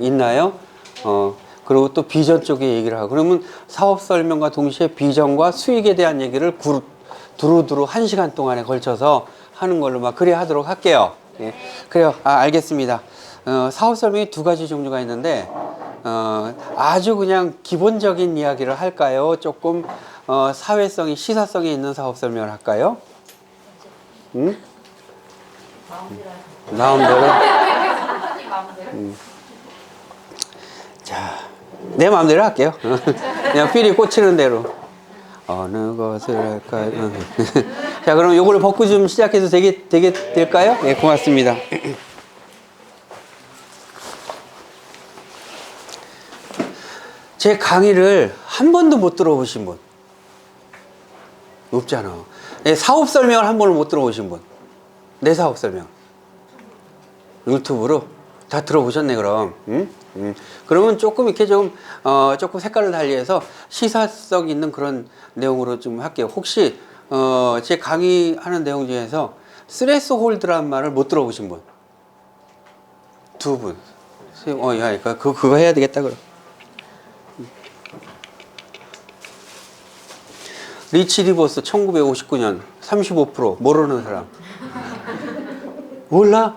있나요? 그리고 또 비전 쪽에 얘기를 하고, 그러면 사업 설명과 동시에 비전과 수익에 대한 얘기를 두루두루 1시간 동안에 걸쳐서 하는 걸로 막 그래 하도록 할게요. 예. 그래요. 알겠습니다. 사업 설명이 2가지 종류가 있는데, 아주 그냥 기본적인 이야기를 할까요? 조금 사회성이, 시사성이 있는 사업 설명을 할까요? 응? 마음대로. 자, 내 마음대로 할게요. 그냥 필이 꽂히는 대로. 어느 것을 할까요? 자, 그럼 요거를 벗고 좀 시작해도 될까요? 네, 고맙습니다. 제 강의를 한 번도 못 들어보신 분 없잖아. 네, 사업 설명을 한 번을 못 들어보신 분. 내 사업 설명 유튜브로 다 들어보셨네. 그럼 그러면 조금 이렇게 좀 조금 색깔을 달리해서 시사성 있는 그런 내용으로 좀 할게요. 혹시 제 강의하는 내용 중에서 스트레스 홀드란 말을 못 들어보신 분? 2분. 야, 그거 해야 되겠다. 그럼 리치 리버스 1959년 35% 모르는 사람 몰라?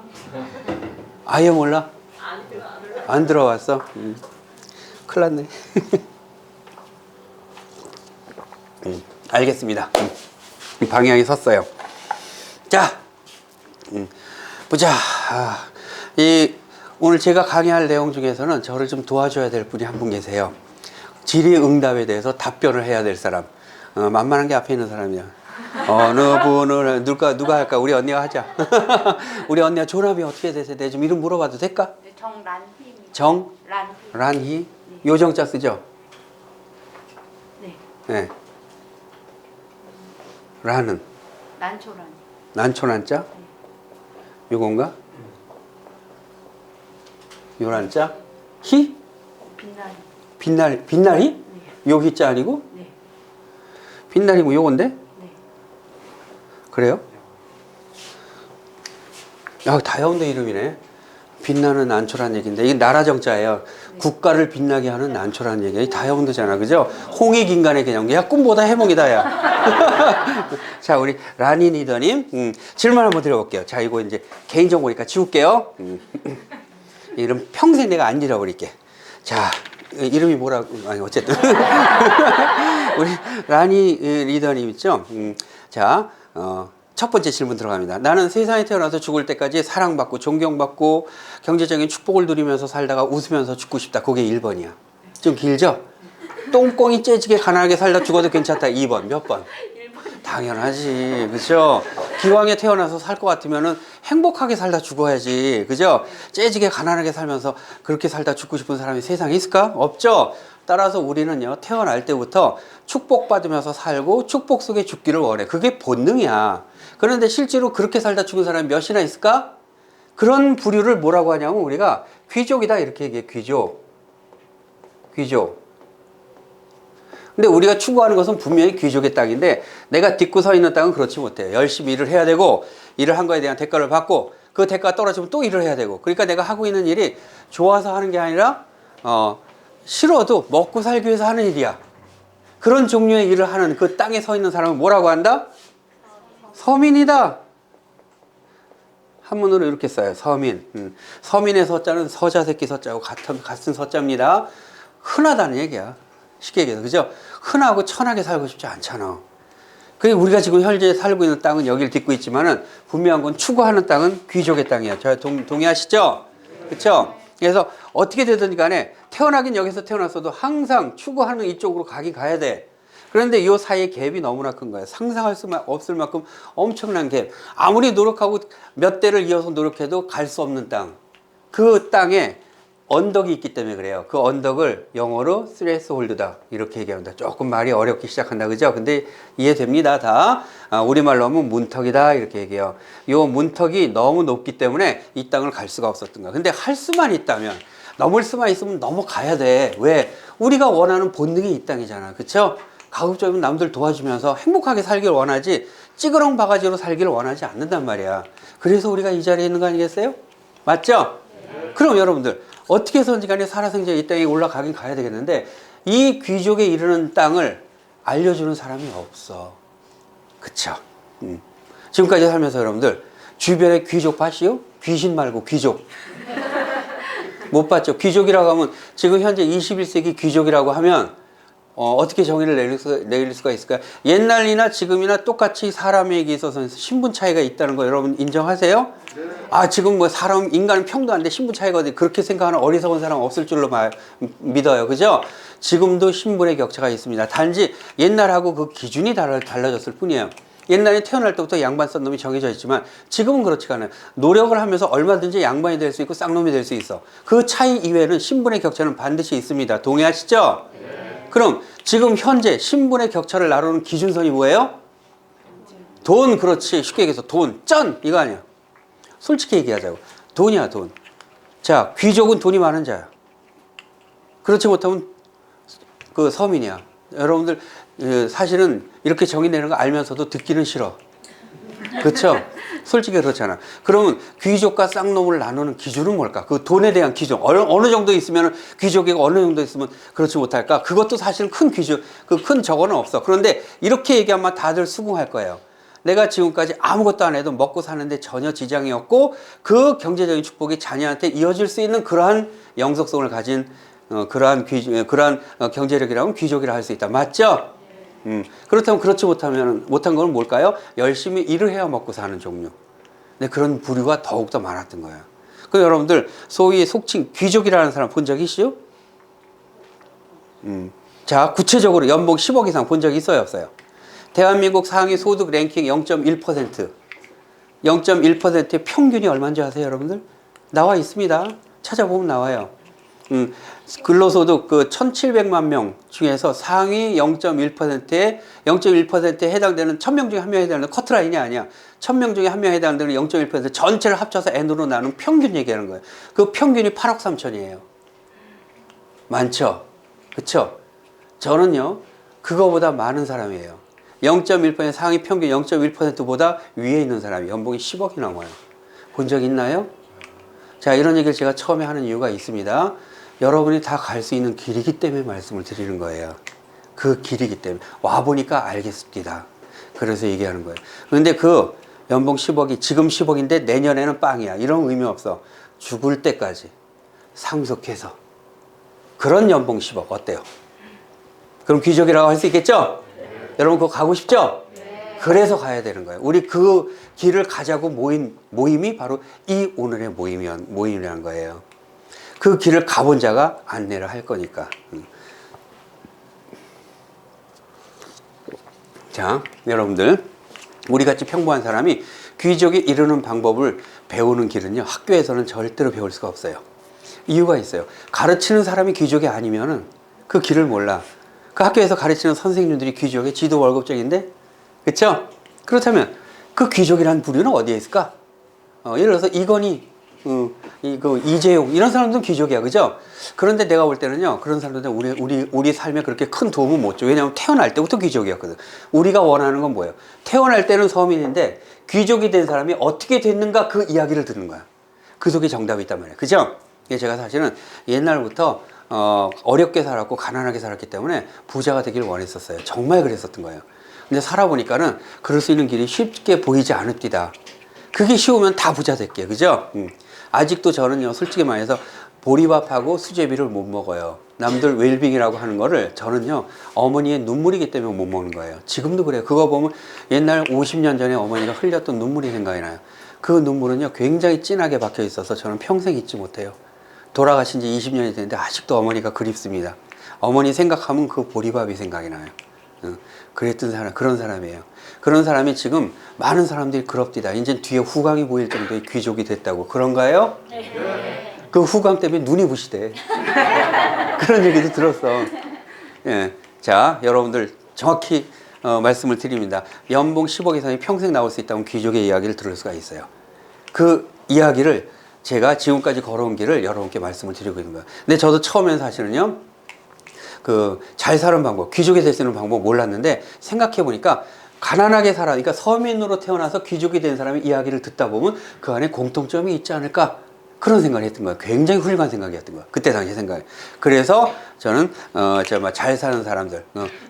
아예 몰라? 안 들어왔어? 큰일 났네. 알겠습니다. 방향이 섰어요. 자, 보자. 오늘 제가 강의할 내용 중에서는 저를 좀 도와줘야 될 분이 한 분 계세요. 질의응답에 대해서 답변을 해야 될 사람. 만만한 게 앞에 있는 사람이야. 어느 분을 누가 할까? 우리 언니가 하자. 우리 언니가 졸업이 어떻게 되세요? 내 좀 이름 물어봐도 될까? 네, 정란희입니다. 란희. 네. 요정자 쓰죠? 네. 네. 라는 난초란. 난초란자? 네. 요건가? 요란자? 희? 빛나리. 빛나리? 네. 요 희자 아니고? 네. 빛나리 뭐 요건데? 네. 그래요? 야, 다이아몬드 이름이네. 빛나는 난초란 얘기인데 이게 나라 정자예요. 네. 국가를 빛나게 하는 난초란 얘기야. 이 다이아몬드잖아, 그죠? 홍익인간의 개념. 야, 꿈보다 해몽이다, 야. 자, 우리 라니 리더님 질문 한번 드려볼게요. 자, 이거 이제 개인정보니까 지울게요. 이름 평생 내가 안 잃어버릴게. 자, 이름이 뭐라고? 아니, 어쨌든. 우리 라니 리더님 있죠? 자, 첫 번째 질문 들어갑니다. 나는 세상에 태어나서 죽을 때까지 사랑받고 존경받고 경제적인 축복을 누리면서 살다가 웃으면서 죽고 싶다. 그게 1번이야. 좀 길죠? 똥꽁이 째지게 가난하게 살다 죽어도 괜찮다. 2번. 몇 번? 1번. 당연하지. 그죠? 기왕에 태어나서 살 것 같으면은 행복하게 살다 죽어야지. 그죠? 째지게 가난하게 살면서 그렇게 살다 죽고 싶은 사람이 세상에 있을까? 없죠? 따라서 우리는요, 태어날 때부터 축복받으면서 살고 축복 속에 죽기를 원해. 그게 본능이야. 그런데 실제로 그렇게 살다 죽은 사람이 몇이나 있을까? 그런 부류를 뭐라고 하냐면 우리가 귀족이다 이렇게 얘기해. 귀족. 근데 우리가 추구하는 것은 분명히 귀족의 땅인데 내가 딛고 서 있는 땅은 그렇지 못해. 열심히 일을 해야 되고 일을 한 거에 대한 대가를 받고 그 대가가 떨어지면 또 일을 해야 되고, 그러니까 내가 하고 있는 일이 좋아서 하는 게 아니라 싫어도 먹고 살기 위해서 하는 일이야. 그런 종류의 일을 하는 그 땅에 서 있는 사람은 뭐라고 한다? 서민이다. 한문으로 이렇게 써요. 서민. 서민의 서자는 서자 새끼 서자하고 같은 서자입니다. 흔하다는 얘기야. 쉽게 얘기해서. 그죠? 흔하고 천하게 살고 싶지 않잖아. 그리고 우리가 지금 현재 살고 있는 땅은 여기를 딛고 있지만은 분명한 건 추구하는 땅은 귀족의 땅이야. 저 동의하시죠? 그렇죠? 그래서 어떻게 되든 간에 태어나긴 여기서 태어났어도 항상 추구하는 이쪽으로 가야 돼. 그런데 이 사이에 갭이 너무나 큰 거야. 상상할 수 없을 만큼 엄청난 갭. 아무리 노력하고 몇 대를 이어서 노력해도 갈 수 없는 땅. 그 땅에 언덕이 있기 때문에 그래요. 그 언덕을 영어로 스레스홀드다 이렇게 얘기합니다. 조금 말이 어렵게 시작한다, 그죠? 근데 이해됩니다, 다. 우리말로 하면 문턱이다 이렇게 얘기해요. 이 문턱이 너무 높기 때문에 이 땅을 갈 수가 없었던 거야. 근데 할 수만 있다면, 넘을 수만 있으면 넘어가야 돼. 왜? 우리가 원하는 본능이 이 땅이잖아, 그쵸? 가급적이면 남들 도와주면서 행복하게 살길 원하지 찌그렁 바가지로 살기를 원하지 않는단 말이야. 그래서 우리가 이 자리에 있는 거 아니겠어요? 맞죠? 그럼 여러분들, 어떻게 해서든지 간에 살아생전 이 땅에 올라가긴 가야 되겠는데 이 귀족에 이르는 땅을 알려주는 사람이 없어. 그쵸? 지금까지 살면서 여러분들 주변에 귀족 봤시요? 귀신 말고 귀족 못 봤죠? 귀족이라고 하면 지금 현재 21세기 귀족이라고 하면 어떻게 정의를 내릴 수가 있을까요? 옛날이나 지금이나 똑같이 사람에게 있어서는 신분 차이가 있다는 거 여러분 인정하세요? 네. 아 지금 뭐 사람 인간은 평등한데 신분 차이가 어디 그렇게 생각하는 어리석은 사람 없을 줄로 믿어요. 그죠? 지금도 신분의 격차가 있습니다. 단지 옛날하고 그 기준이 달라졌을 뿐이에요. 옛날에 태어날 때부터 양반 썬 놈이 정해져 있지만 지금은 그렇지가 않아요. 노력을 하면서 얼마든지 양반이 될 수 있고 쌍놈이 될 수 있어. 그 차이 이외에는 신분의 격차는 반드시 있습니다. 동의하시죠? 네. 그럼 지금 현재 신분의 격차를 나누는 기준선이 뭐예요? 돈. 그렇지. 쉽게 얘기해서 돈. 쩐! 이거 아니야. 솔직히 얘기하자고. 돈이야 돈. 자, 귀족은 돈이 많은 자야. 그렇지 못하면 그 서민이야. 여러분들 사실은 이렇게 정의 내는 거 알면서도 듣기는 싫어. 그렇죠? 솔직히 그렇잖아. 그러면 귀족과 쌍놈을 나누는 기준은 뭘까? 그 돈에 대한 기준. 어느 정도 있으면 귀족이고 어느 정도 있으면 그렇지 못할까? 그것도 사실은 큰 기준, 그 큰 저거는 없어. 그런데 이렇게 얘기하면 다들 수긍할 거예요. 내가 지금까지 아무것도 안 해도 먹고 사는데 전혀 지장이 없고 그 경제적인 축복이 자녀한테 이어질 수 있는 그러한 영속성을 가진 그러한 경제력이라면 귀족이라 할 수 있다. 맞죠? 그렇다면 그렇지 못한 건 뭘까요? 열심히 일을 해야 먹고 사는 종류. 근데 그런 부류가 더욱더 많았던 거예요. 그 여러분들 소위 속칭 귀족이라는 사람 본 적 있어요? 자, 구체적으로 연봉 10억 이상 본 적 있어요, 없어요? 대한민국 상위 소득 랭킹 0.1%. 0.1%의 평균이 얼마인지 아세요, 여러분들? 나와 있습니다. 찾아보면 나와요. 근로소득 그 1,700만 명 중에서 상위 0.1%에 해당되는 1,000명 중에 한 명에 해당되는 커트라인이 아니야. 1,000명 중에 한 명에 해당되는 0.1% 전체를 합쳐서 N으로 나눈 평균 얘기하는 거예요. 그 평균이 8억 3천이에요. 많죠? 그쵸? 저는요, 그거보다 많은 사람이에요. 0.1% 상위 평균 0.1%보다 위에 있는 사람이 연봉이 10억이 넘어요. 본 적 있나요? 자, 이런 얘기를 제가 처음에 하는 이유가 있습니다. 여러분이 다 갈 수 있는 길이기 때문에 말씀을 드리는 거예요. 그 길이기 때문에. 와보니까 알겠습니다. 그래서 얘기하는 거예요. 그런데 그 연봉 10억이 지금 10억인데 내년에는 빵이야. 이런 의미 없어. 죽을 때까지 상속해서. 그런 연봉 10억 어때요? 그럼 귀족이라고 할 수 있겠죠? 네. 여러분 그거 가고 싶죠? 네. 그래서 가야 되는 거예요. 우리 그 길을 가자고 모임이 바로 이 오늘의 모임이라는 거예요. 그 길을 가본 자가 안내를 할 거니까. 자, 여러분들 우리같이 평범한 사람이 귀족이 이루는 방법을 배우는 길은요, 학교에서는 절대로 배울 수가 없어요. 이유가 있어요. 가르치는 사람이 귀족이 아니면은 그 길을 몰라. 그 학교에서 가르치는 선생님들이 귀족의 지도 월급쟁인데, 그쵸? 그렇다면 그 귀족이라는 부류는 어디에 있을까? 예를 들어서 이건희, 이재용 이런 사람들은 귀족이야, 그죠? 그런데 내가 볼 때는요, 그런 사람들은 우리 삶에 그렇게 큰 도움은 못 줘. 왜냐하면 태어날 때부터 귀족이었거든. 우리가 원하는 건 뭐예요? 태어날 때는 서민인데 귀족이 된 사람이 어떻게 됐는가 그 이야기를 듣는 거야. 그 속에 정답이 있단 말이에요, 그죠? 제가 사실은 옛날부터 어렵게 살았고 가난하게 살았기 때문에 부자가 되길 원했었어요. 정말 그랬었던 거예요. 근데 살아보니까는 그럴 수 있는 길이 쉽게 보이지 않읍디다. 그게 쉬우면 다 부자 될게요, 그죠? 아직도 저는요, 솔직히 말해서 보리밥하고 수제비를 못 먹어요. 남들 웰빙이라고 하는 거를 저는요, 어머니의 눈물이기 때문에 못 먹는 거예요. 지금도 그래요. 그거 보면 옛날 50년 전에 어머니가 흘렸던 눈물이 생각이 나요. 그 눈물은요, 굉장히 진하게 박혀 있어서 저는 평생 잊지 못해요. 돌아가신 지 20년이 됐는데 아직도 어머니가 그립습니다. 어머니 생각하면 그 보리밥이 생각이 나요. 그랬던 사람, 그런 사람이에요. 그런 사람이 지금 많은 사람들이 그럽디다. 이제 뒤에 후광이 보일 정도의 귀족이 됐다고. 그런가요? 네. 그 후광 때문에 눈이 부시대. 그런 얘기도 들었어. 예. 자, 여러분들 정확히 말씀을 드립니다. 연봉 10억 이상이 평생 나올 수 있다면 귀족의 이야기를 들을 수가 있어요. 그 이야기를 제가 지금까지 걸어온 길을 여러분께 말씀을 드리고 있는 거예요. 근데 저도 처음엔 사실은요, 잘 사는 방법, 귀족이 될 수 있는 방법 몰랐는데 생각해 보니까 가난하게 살아, 그러니까 서민으로 태어나서 귀족이 된 사람의 이야기를 듣다 보면 그 안에 공통점이 있지 않을까? 그런 생각을 했던 거야. 굉장히 훌륭한 생각이었던 거야. 그때 당시 생각이. 그래서 저는 정말 잘 사는 사람들,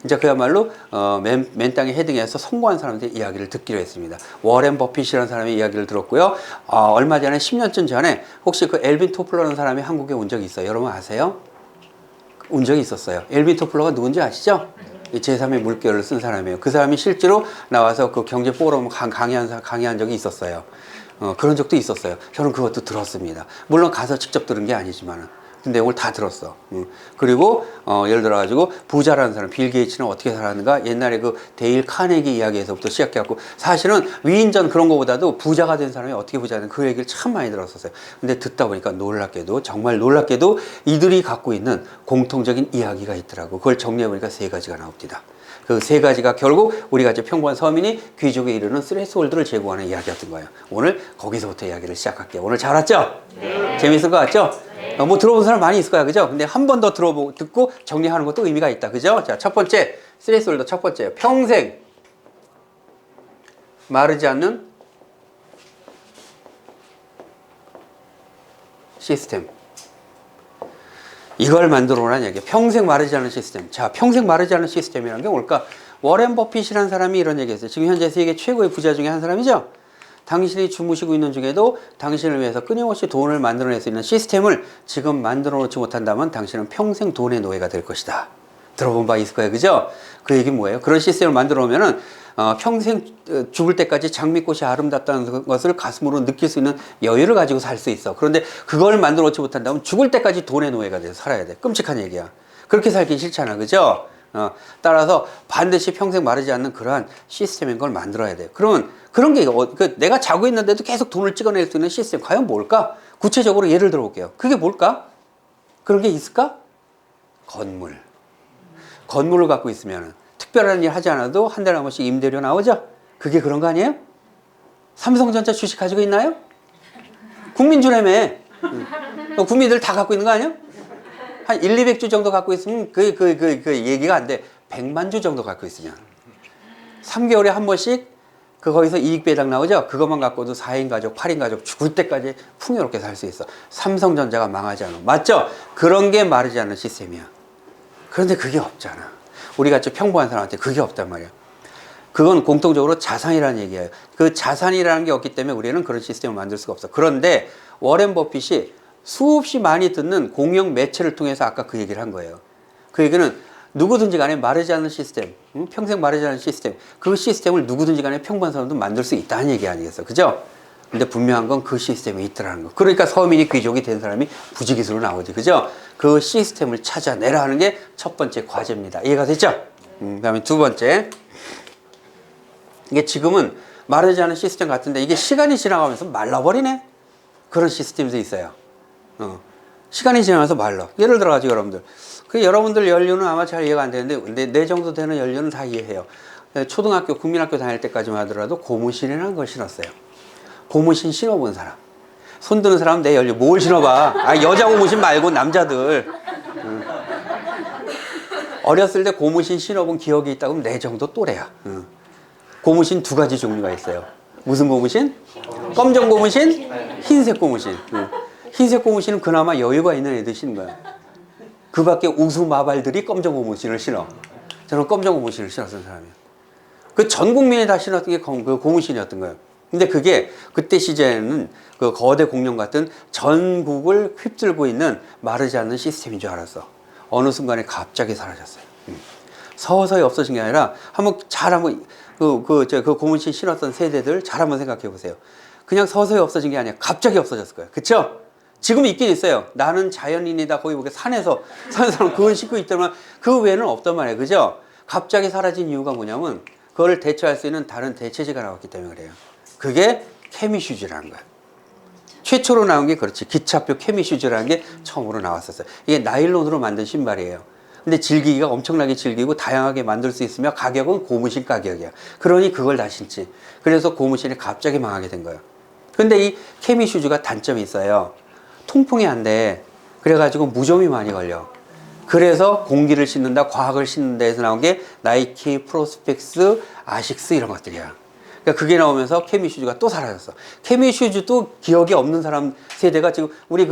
이제 그야말로 맨 땅에 헤딩해서 성공한 사람들의 이야기를 듣기로 했습니다. 워렌 버핏이라는 사람의 이야기를 들었고요. 얼마 전에 10년쯤 전에 혹시 그 엘빈 토플러라는 사람이 한국에 온 적이 있어요. 여러분 아세요? 온 적이 있었어요. 엘빈 토플러가 누군지 아시죠? 제3의 물결을 쓴 사람이에요. 그 사람이 실제로 나와서 그 경제 포럼 강의한 적이 있었어요. 그런 적도 있었어요. 저는 그것도 들었습니다. 물론 가서 직접 들은 게 아니지만은. 그 내용을 다 들었어. 그리고 예를 들어가지고 부자라는 사람, 빌 게이츠는 어떻게 살았는가? 옛날에 그 데일 카네기 이야기에서부터 시작해갖고 사실은 위인전 그런 거보다도 부자가 된 사람이 어떻게 부자는 그 얘기를 참 많이 들었었어요. 근데 듣다 보니까 놀랍게도 정말 놀랍게도 이들이 갖고 있는 공통적인 이야기가 있더라고. 그걸 정리해보니까 3가지가 나옵니다. 그 3가지가 결국 우리가 이제 평범한 서민이 귀족에 이르는 스레스홀드를 제공하는 이야기였던 거예요. 오늘 거기서부터 이야기를 시작할게요. 오늘 잘 왔죠? 네. 재밌을 것 같죠? 네. 뭐 들어본 사람 많이 있을 거야, 그죠? 근데 한 번 더 듣고 정리하는 것도 의미가 있다, 그죠? 자, 첫 번째 스레스홀드 첫 번째 평생 마르지 않는 시스템. 이걸 만들어 오라는 얘기예요. 평생 마르지 않는 시스템. 자, 평생 마르지 않는 시스템이라는 게 뭘까? 워렌 버핏이라는 사람이 이런 얘기했어요. 지금 현재 세계 최고의 부자 중에 한 사람이죠. 당신이 주무시고 있는 중에도 당신을 위해서 끊임없이 돈을 만들어낼 수 있는 시스템을 지금 만들어 놓지 못한다면 당신은 평생 돈의 노예가 될 것이다. 들어본 바 있을 거예요, 그죠? 그 얘기는 뭐예요? 그런 시스템을 만들어 놓으면은 평생 죽을 때까지 장미꽃이 아름답다는 것을 가슴으로 느낄 수 있는 여유를 가지고 살 수 있어. 그런데 그걸 만들어 놓지 못한다면 죽을 때까지 돈의 노예가 돼서 살아야 돼. 끔찍한 얘기야. 그렇게 살기 싫잖아, 그죠? 따라서 반드시 평생 마르지 않는 그러한 시스템인 걸 만들어야 돼요. 그러면 그런 게 내가 자고 있는데도 계속 돈을 찍어낼 수 있는 시스템 과연 뭘까? 구체적으로 예를 들어 볼게요. 그게 뭘까? 그런 게 있을까? 건물. 건물을 갖고 있으면 특별한 일 하지 않아도 한 달에 한 번씩 임대료 나오죠? 그게 그런 거 아니에요? 삼성전자 주식 가지고 있나요? 국민주라며. 국민들 다 갖고 있는 거 아니에요? 한 200주 정도 갖고 있으면 그 얘기가 안 돼. 100만 주 정도 갖고 있으면 3개월에 한 번씩 거기서 이익 배당 나오죠? 그것만 갖고도 4인 가족, 8인 가족 죽을 때까지 풍요롭게 살 수 있어. 삼성전자가 망하지 않아. 맞죠? 그런 게 마르지 않는 시스템이야. 그런데 그게 없잖아. 우리같이 평범한 사람한테 그게 없단 말이야. 그건 공통적으로 자산이라는 얘기예요. 그 자산이라는 게 없기 때문에 우리는 그런 시스템을 만들 수가 없어. 그런데 워렌 버핏이 수없이 많이 듣는 공영 매체를 통해서 아까 그 얘기를 한 거예요. 그 얘기는 누구든지 간에 마르지 않는 시스템, 평생 마르지 않는 시스템, 그 시스템을 누구든지 간에 평범한 사람도 만들 수 있다는 얘기 아니겠어, 그죠? 근데 분명한 건 그 시스템이 있더라는 거. 그러니까 서민이 귀족이 된 사람이 부지기수로 나오지, 그죠? 그 시스템을 찾아내라 하는 게 첫 번째 과제입니다. 이해가 됐죠? 그 다음에 두 번째, 이게 지금은 마르지 않은 시스템 같은데 이게 시간이 지나가면서 말라버리네? 그런 시스템도 있어요. 시간이 지나면서 말라. 예를 들어가지고 여러분들 연륜은 아마 잘 이해가 안 되는데 내 정도 되는 연륜은 다 이해해요. 초등학교, 국민학교 다닐 때까지만 하더라도 고무신이라는 걸 신었어요. 고무신 신어본 사람. 손드는 사람 내 연륜 뭘 신어봐. 여자 고무신 말고 남자들. 어렸을 때 고무신 신어본 기억이 있다 그러면 내 정도 또래야. 고무신 2가지 종류가 있어요. 무슨 고무신? 검정 고무신, 흰색 고무신. 흰색 고무신은 그나마 여유가 있는 애들 신는 거야. 그 밖에 우수마발들이 검정 고무신을 신어. 저는 검정 고무신을 신었던 사람이에요. 그 전 국민이 다 신었던 게 그 고무신이었던 거예요. 근데 그게 그때 시절에는 그 거대 공룡 같은 전국을 휩쓸고 있는 마르지 않는 시스템인 줄 알았어. 어느 순간에 갑자기 사라졌어요. 서서히 없어진 게 아니라 한번 그 고무신 신었던 세대들 잘 한번 생각해 보세요. 그냥 서서히 없어진 게 아니라 갑자기 없어졌을 거예요. 그쵸? 지금 있긴 있어요. 나는 자연인이다. 거기 보게 산에서 사는 사람 그건 신고 있더만 그 외에는 없단 말이에요. 그죠? 갑자기 사라진 이유가 뭐냐면 그걸 대처할 수 있는 다른 대체제가 나왔기 때문에 그래요. 그게 케미슈즈라는 거야. 최초로 나온 게 그렇지. 기차표 케미슈즈라는 게 처음으로 나왔었어요. 이게 나일론으로 만든 신발이에요. 근데 질기기가 엄청나게 질기고 다양하게 만들 수 있으며 가격은 고무신 가격이야. 그러니 그걸 다 신지. 그래서 고무신이 갑자기 망하게 된 거예요. 근데 이 케미슈즈가 단점이 있어요. 통풍이 안 돼. 그래가지고 무좀이 많이 걸려. 그래서 공기를 씻는다, 과학을 씻는다 해서 나온 게 나이키, 프로스펙스, 아식스 이런 것들이야. 그러니까 그게 나오면서 케미슈즈가 또 사라졌어. 케미슈즈도 기억이 없는 사람 세대가 지금 우리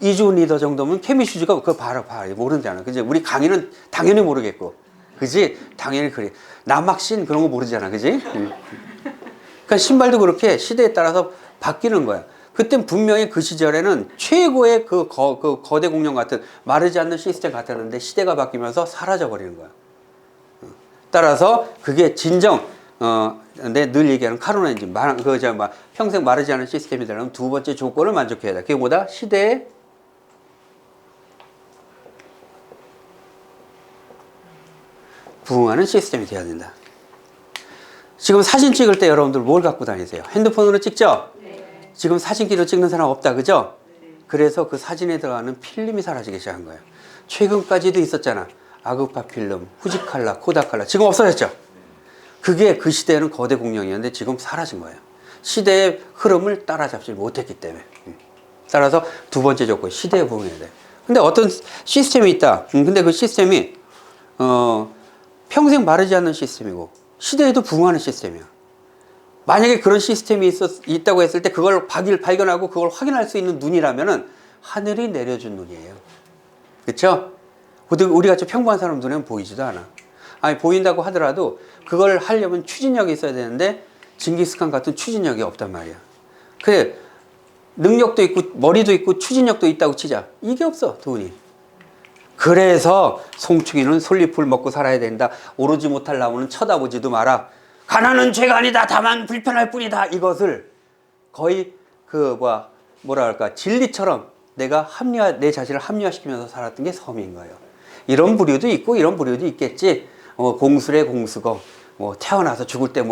이주은 리더 정도면 케미슈즈가 그거 봐라 모르잖아. 그지? 우리 강의는 당연히 모르겠고, 그지? 당연히 그래. 남학신 그런 거 모르잖아, 그지? 그러니까 신발도 그렇게 시대에 따라서 바뀌는 거야. 그땐 분명히 그 시절에는 최고의 그 거대 공룡 같은 마르지 않는 시스템 같았는데 시대가 바뀌면서 사라져 버리는 거야. 따라서 그게 진정 내 늘 얘기하는 카로나 엔진 평생 마르지 않은 시스템이 되려면 두 번째 조건을 만족해야 돼. 그게 뭐다? 시대에 부응하는 시스템이 돼야 된다. 지금 사진 찍을 때 여러분들 뭘 갖고 다니세요? 핸드폰으로 찍죠? 네. 지금 사진기로 찍는 사람 없다, 그죠? 네. 그래서 그 사진에 들어가는 필름이 사라지기 시작한 거예요. 최근까지도 있었잖아. 아그파 필름, 후지칼라, 코다칼라. 지금 없어졌죠? 그게 그 시대에는 거대 공룡이었는데 지금 사라진 거예요. 시대의 흐름을 따라잡지 못했기 때문에. 따라서 두 번째 조건, 시대에 부응해야 돼. 근데 어떤 시스템이 있다. 근데 그 시스템이 평생 마르지 않는 시스템이고 시대에도 부응하는 시스템이야. 만약에 그런 시스템이 있다고 했을 때 그걸 발견하고 그걸 확인할 수 있는 눈이라면은 하늘이 내려준 눈이에요. 그쵸? 우리 같이 평범한 사람 눈에는 보이지도 않아. 아니, 보인다고 하더라도 그걸 하려면 추진력이 있어야 되는데 징기스칸 같은 추진력이 없단 말이야. 그래, 능력도 있고 머리도 있고 추진력도 있다고 치자. 이게 없어, 돈이. 그래서 송충이는 솔잎을 먹고 살아야 된다. 오르지 못할 나무는 쳐다보지도 마라. 가난은 죄가 아니다. 다만 불편할 뿐이다. 이것을 거의 뭐랄까 진리처럼 내 자신을 합리화시키면서 살았던 게 섬인 거예요. 이런 부류도 있고 이런 부류도 있겠지. 공수래 공수거. 태어나서 죽을 때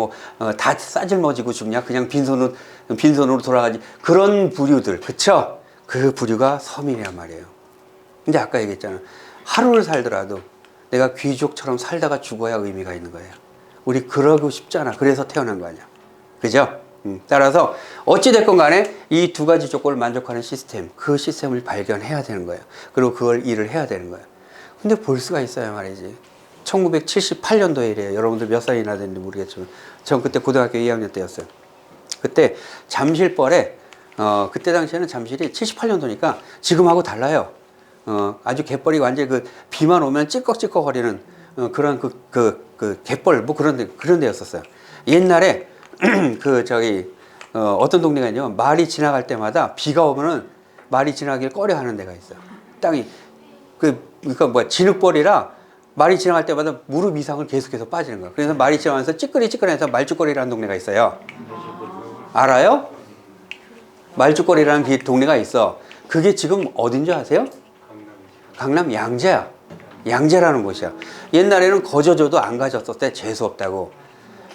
다 싸질머지고 죽냐? 그냥 빈손으로 돌아가지. 그런 부류들, 그쵸? 그 부류가 서민이란 말이에요. 근데 아까 얘기했잖아. 하루를 살더라도 내가 귀족처럼 살다가 죽어야 의미가 있는 거예요. 우리 그러고 싶잖아. 그래서 태어난 거 아니야. 그죠? 따라서 어찌됐건 간에 이 두 가지 조건을 만족하는 시스템, 그 시스템을 발견해야 되는 거예요. 그리고 그걸 일을 해야 되는 거예요. 근데 볼 수가 있어야 말이지. 1978년도에 이래요. 여러분들 몇 살이나 됐는지 모르겠지만 전 그때 고등학교 2학년 때였어요. 그때 잠실벌에 그때 당시에는 잠실이 78년도니까 지금하고 달라요. 아주 갯벌이 완전히 비만 오면 찌꺽찌꺽 거리는 그런 갯벌 그런 데였었어요. 옛날에 어떤 동네가 있냐면 말이 지나갈 때마다 비가 오면은 말이 지나길 꺼려 하는 데가 있어요. 땅이 그러니까 진흙벌이라 말이 지나갈 때마다 무릎 이상을 계속해서 빠지는 거예요. 그래서 말이 지나가면서 찌끄리찌끄리해서 말죽거리라는 동네가 있어요. 알아요? 말죽거리라는 동네가 있어. 그게 지금 어딘지 아세요? 강남 양재야. 양재라는 곳이야. 옛날에는 거저줘도 안 가졌었대. 재수없다고.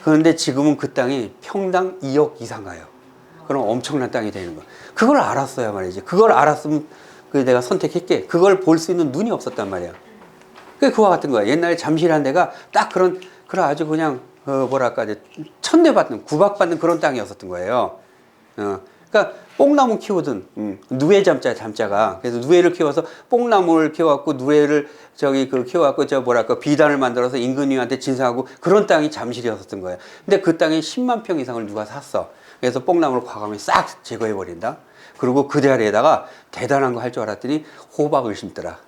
그런데 지금은 그 땅이 평당 2억 이상 가요. 그럼 엄청난 땅이 되는 거야. 그걸 알았어야 말이지. 그걸 알았으면 내가 선택했게. 그걸 볼 수 있는 눈이 없었단 말이야. 그와 같은 거야. 옛날에 잠실한 데가 딱 그런 아주 그냥 천대받는 구박받는 그런 땅이었었던 거예요. 그러니까 뽕나무 키우든 누에잠자가 그래서 누에를 키워서 뽕나무를 키워갖고 누에를 키워갖고 비단을 만들어서 임금님한테 진상하고 그런 땅이 잠실이었었던 거예요. 근데 그 땅에 10만 평 이상을 누가 샀어. 그래서 뽕나무를 과감히 싹 제거해 버린다. 그리고 그 자리에다가 대단한 거 할 줄 알았더니 호박을 심더라.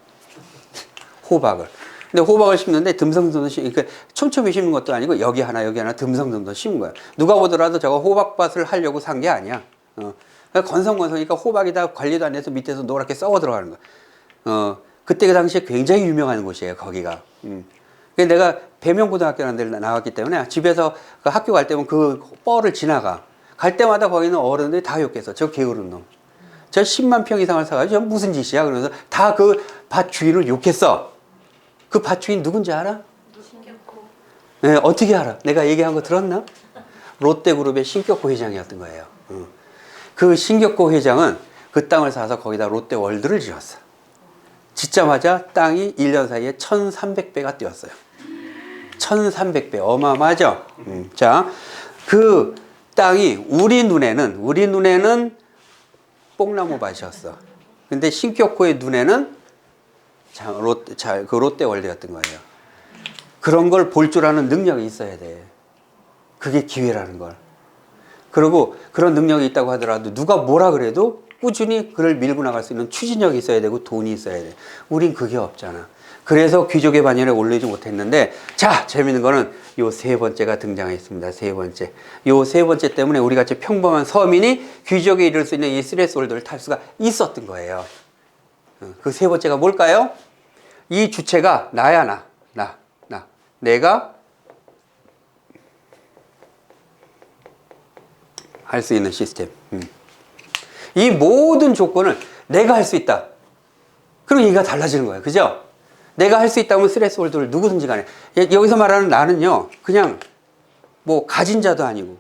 호박을. 근데 호박을 심는데 듬성듬성 그러니까 촘촘히 심는 것도 아니고 여기 하나 듬성듬성 심은 거야. 누가 보더라도 저거 호박밭을 하려고 산 게 아니야. 그러니까 건성건성이니까 호박이 다 관리도 안 돼서 밑에서 노랗게 썩어 들어가는 거야. 그때 그 당시에 굉장히 유명한 곳이에요, 거기가. 그래서 내가 배명고등학교라는 데를 나왔기 때문에 집에서 학교 갈 때면 그 뻘을 지나가. 갈 때마다 거기는 어른들이 다 욕해서 저 게으른 놈. 저 10만 평 이상을 사가지고 저 무슨 짓이야? 그러면서 다 그 밭 주인을 욕했어. 그 밭 주인 누군지 알아? 신격호. 네, 어떻게 알아? 내가 얘기한 거 들었나? 롯데그룹의 신격호 회장이었던 거예요. 그 신격호 회장은 그 땅을 사서 거기다 롯데월드를 지었어. 짓자마자 땅이 1년 사이에 1300배가 뛰었어요. 1300배. 어마어마하죠? 자, 그 땅이 우리 눈에는 뽕나무 밭이었어. 근데 신격호의 눈에는 그 롯데월드였던 거예요. 그런 걸 볼 줄 아는 능력이 있어야 돼. 그게 기회라는 걸. 그리고 그런 능력이 있다고 하더라도 누가 뭐라 그래도 꾸준히 그를 밀고 나갈 수 있는 추진력이 있어야 되고 돈이 있어야 돼. 우린 그게 없잖아. 그래서 귀족의 반열에 올리지 못했는데, 자, 재밌는 거는 요 세 번째가 등장했습니다. 세 번째. 요 세 번째 때문에 우리 같이 평범한 서민이 귀족에 이를 수 있는 이 스레스홀드를 탈 수가 있었던 거예요. 그 세 번째가 뭘까요? 이 주체가 나야, 나. 내가 할 수 있는 시스템. 이 모든 조건을 내가 할 수 있다. 그럼 얘기가 달라지는 거예요. 그죠? 내가 할 수 있다면 스레스홀드를 누구든지 간에. 여기서 말하는 나는요, 그냥 뭐 가진 자도 아니고,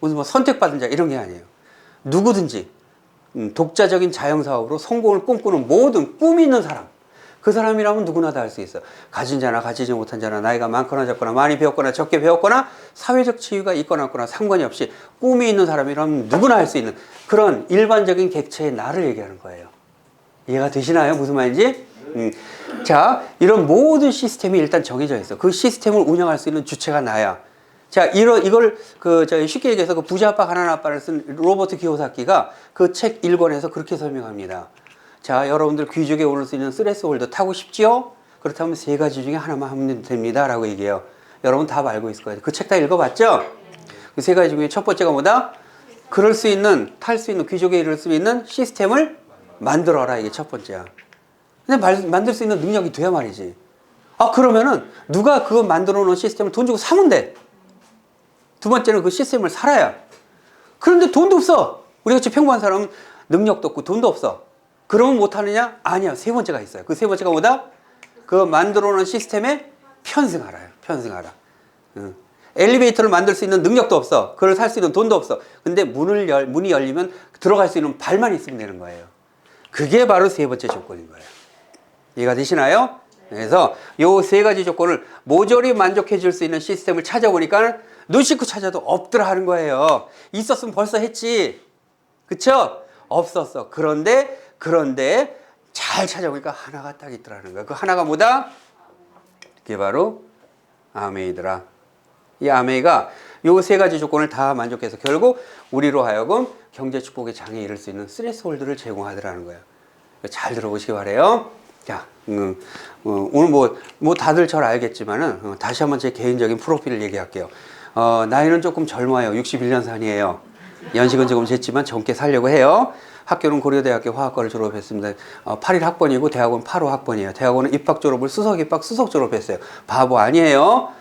무슨 뭐 선택받은 자 이런 게 아니에요. 누구든지 독자적인 자영사업으로 성공을 꿈꾸는 모든 꿈이 있는 사람. 그 사람이라면 누구나 다 할 수 있어. 가진 자나 가지지 못한 자나 나이가 많거나 적거나 많이 배웠거나 적게 배웠거나 사회적 지위가 있거나 없거나 상관이 없이 꿈이 있는 사람이라면 누구나 할 수 있는 그런 일반적인 객체의 나를 얘기하는 거예요. 이해가 되시나요? 무슨 말인지? 자, 이런 모든 시스템이 일단 정해져 있어. 그 시스템을 운영할 수 있는 주체가 나야. 자, 이걸 쉽게 얘기해서 그 부자 아빠 가난한 아빠를 쓴 로버트 키요사키가 그 책 1권에서 그렇게 설명합니다. 자, 여러분들 귀족에 오를 수 있는 스레스홀드 타고 싶지요? 그렇다면 세 가지 중에 하나만 하면 됩니다. 라고 얘기해요. 여러분 다 알고 있을 거예요. 그 책 다 읽어봤죠? 그 세 가지 중에 첫 번째가 뭐다? 탈 수 있는 귀족에 이를 수 있는 시스템을 만들어라. 이게 첫 번째야. 근데 만들 수 있는 능력이 돼야 말이지. 아, 그러면은 누가 그거 만들어 놓은 시스템을 돈 주고 사면 돼. 두 번째는 그 시스템을 살아야. 그런데 돈도 없어. 우리같이 평범한 사람은 능력도 없고 돈도 없어. 그러면 못하느냐? 아니야. 세 번째가 있어요. 그 세 번째가 뭐다? 그 만들어 놓은 시스템에 편승하라요. 편승하라. 엘리베이터를 만들 수 있는 능력도 없어. 그걸 살 수 있는 돈도 없어. 근데 문이 열리면 들어갈 수 있는 발만 있으면 되는 거예요. 그게 바로 세 번째 조건인 거예요. 이해가 되시나요? 그래서 요 세 가지 조건을 모조리 만족해 줄 수 있는 시스템을 찾아보니까 눈 씻고 찾아도 없더라 하는 거예요. 있었으면 벌써 했지. 그쵸? 없었어. 그런데 잘 찾아보니까 하나가 딱 있더라는 거야. 그 하나가 뭐다? 그게 바로 아메이더라. 이 아메이가 요 세 가지 조건을 다 만족해서 결국 우리로 하여금 경제 축복의 장에 이를 수 있는 스레스홀드를 제공하더라는 거예요. 잘 들어보시기 바래요. 자, 오늘 뭐 다들 잘 알겠지만은 다시 한번 제 개인적인 프로필을 얘기할게요. 나이는 조금 젊어요. 61년산이에요. 연식은 조금 쟀지만 젊게 살려고 해요. 학교는 고려대학교 화학과를 졸업했습니다. 81학번이고 대학원 85학번이에요. 대학원은 입학 졸업을 수석 졸업했어요. 바보 아니에요.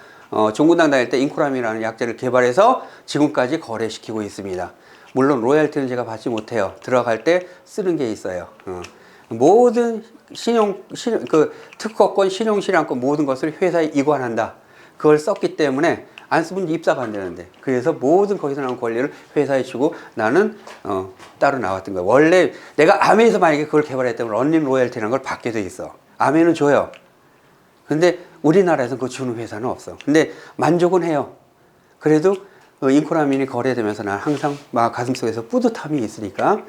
종군당 다닐 때 인코람이라는 약제를 개발해서 지금까지 거래시키고 있습니다. 물론 로열티는 제가 받지 못해요. 들어갈 때 쓰는 게 있어요. 모든 특허권, 신용실현권 모든 것을 회사에 이관한다. 그걸 썼기 때문에 안 쓰면 입사가 안 되는데. 그래서 모든 거기서 나온 권리를 회사에 주고 나는 따로 나왔던 거야. 원래 내가 아메에서 만약에 그걸 개발했다면 런닝 로열티라는 걸 받게 돼 있어. 아메는 줘요. 근데 우리나라에서 그거 주는 회사는 없어. 근데 만족은 해요. 그래도 인코라민이 거래되면서 난 항상 막 가슴속에서 뿌듯함이 있으니까.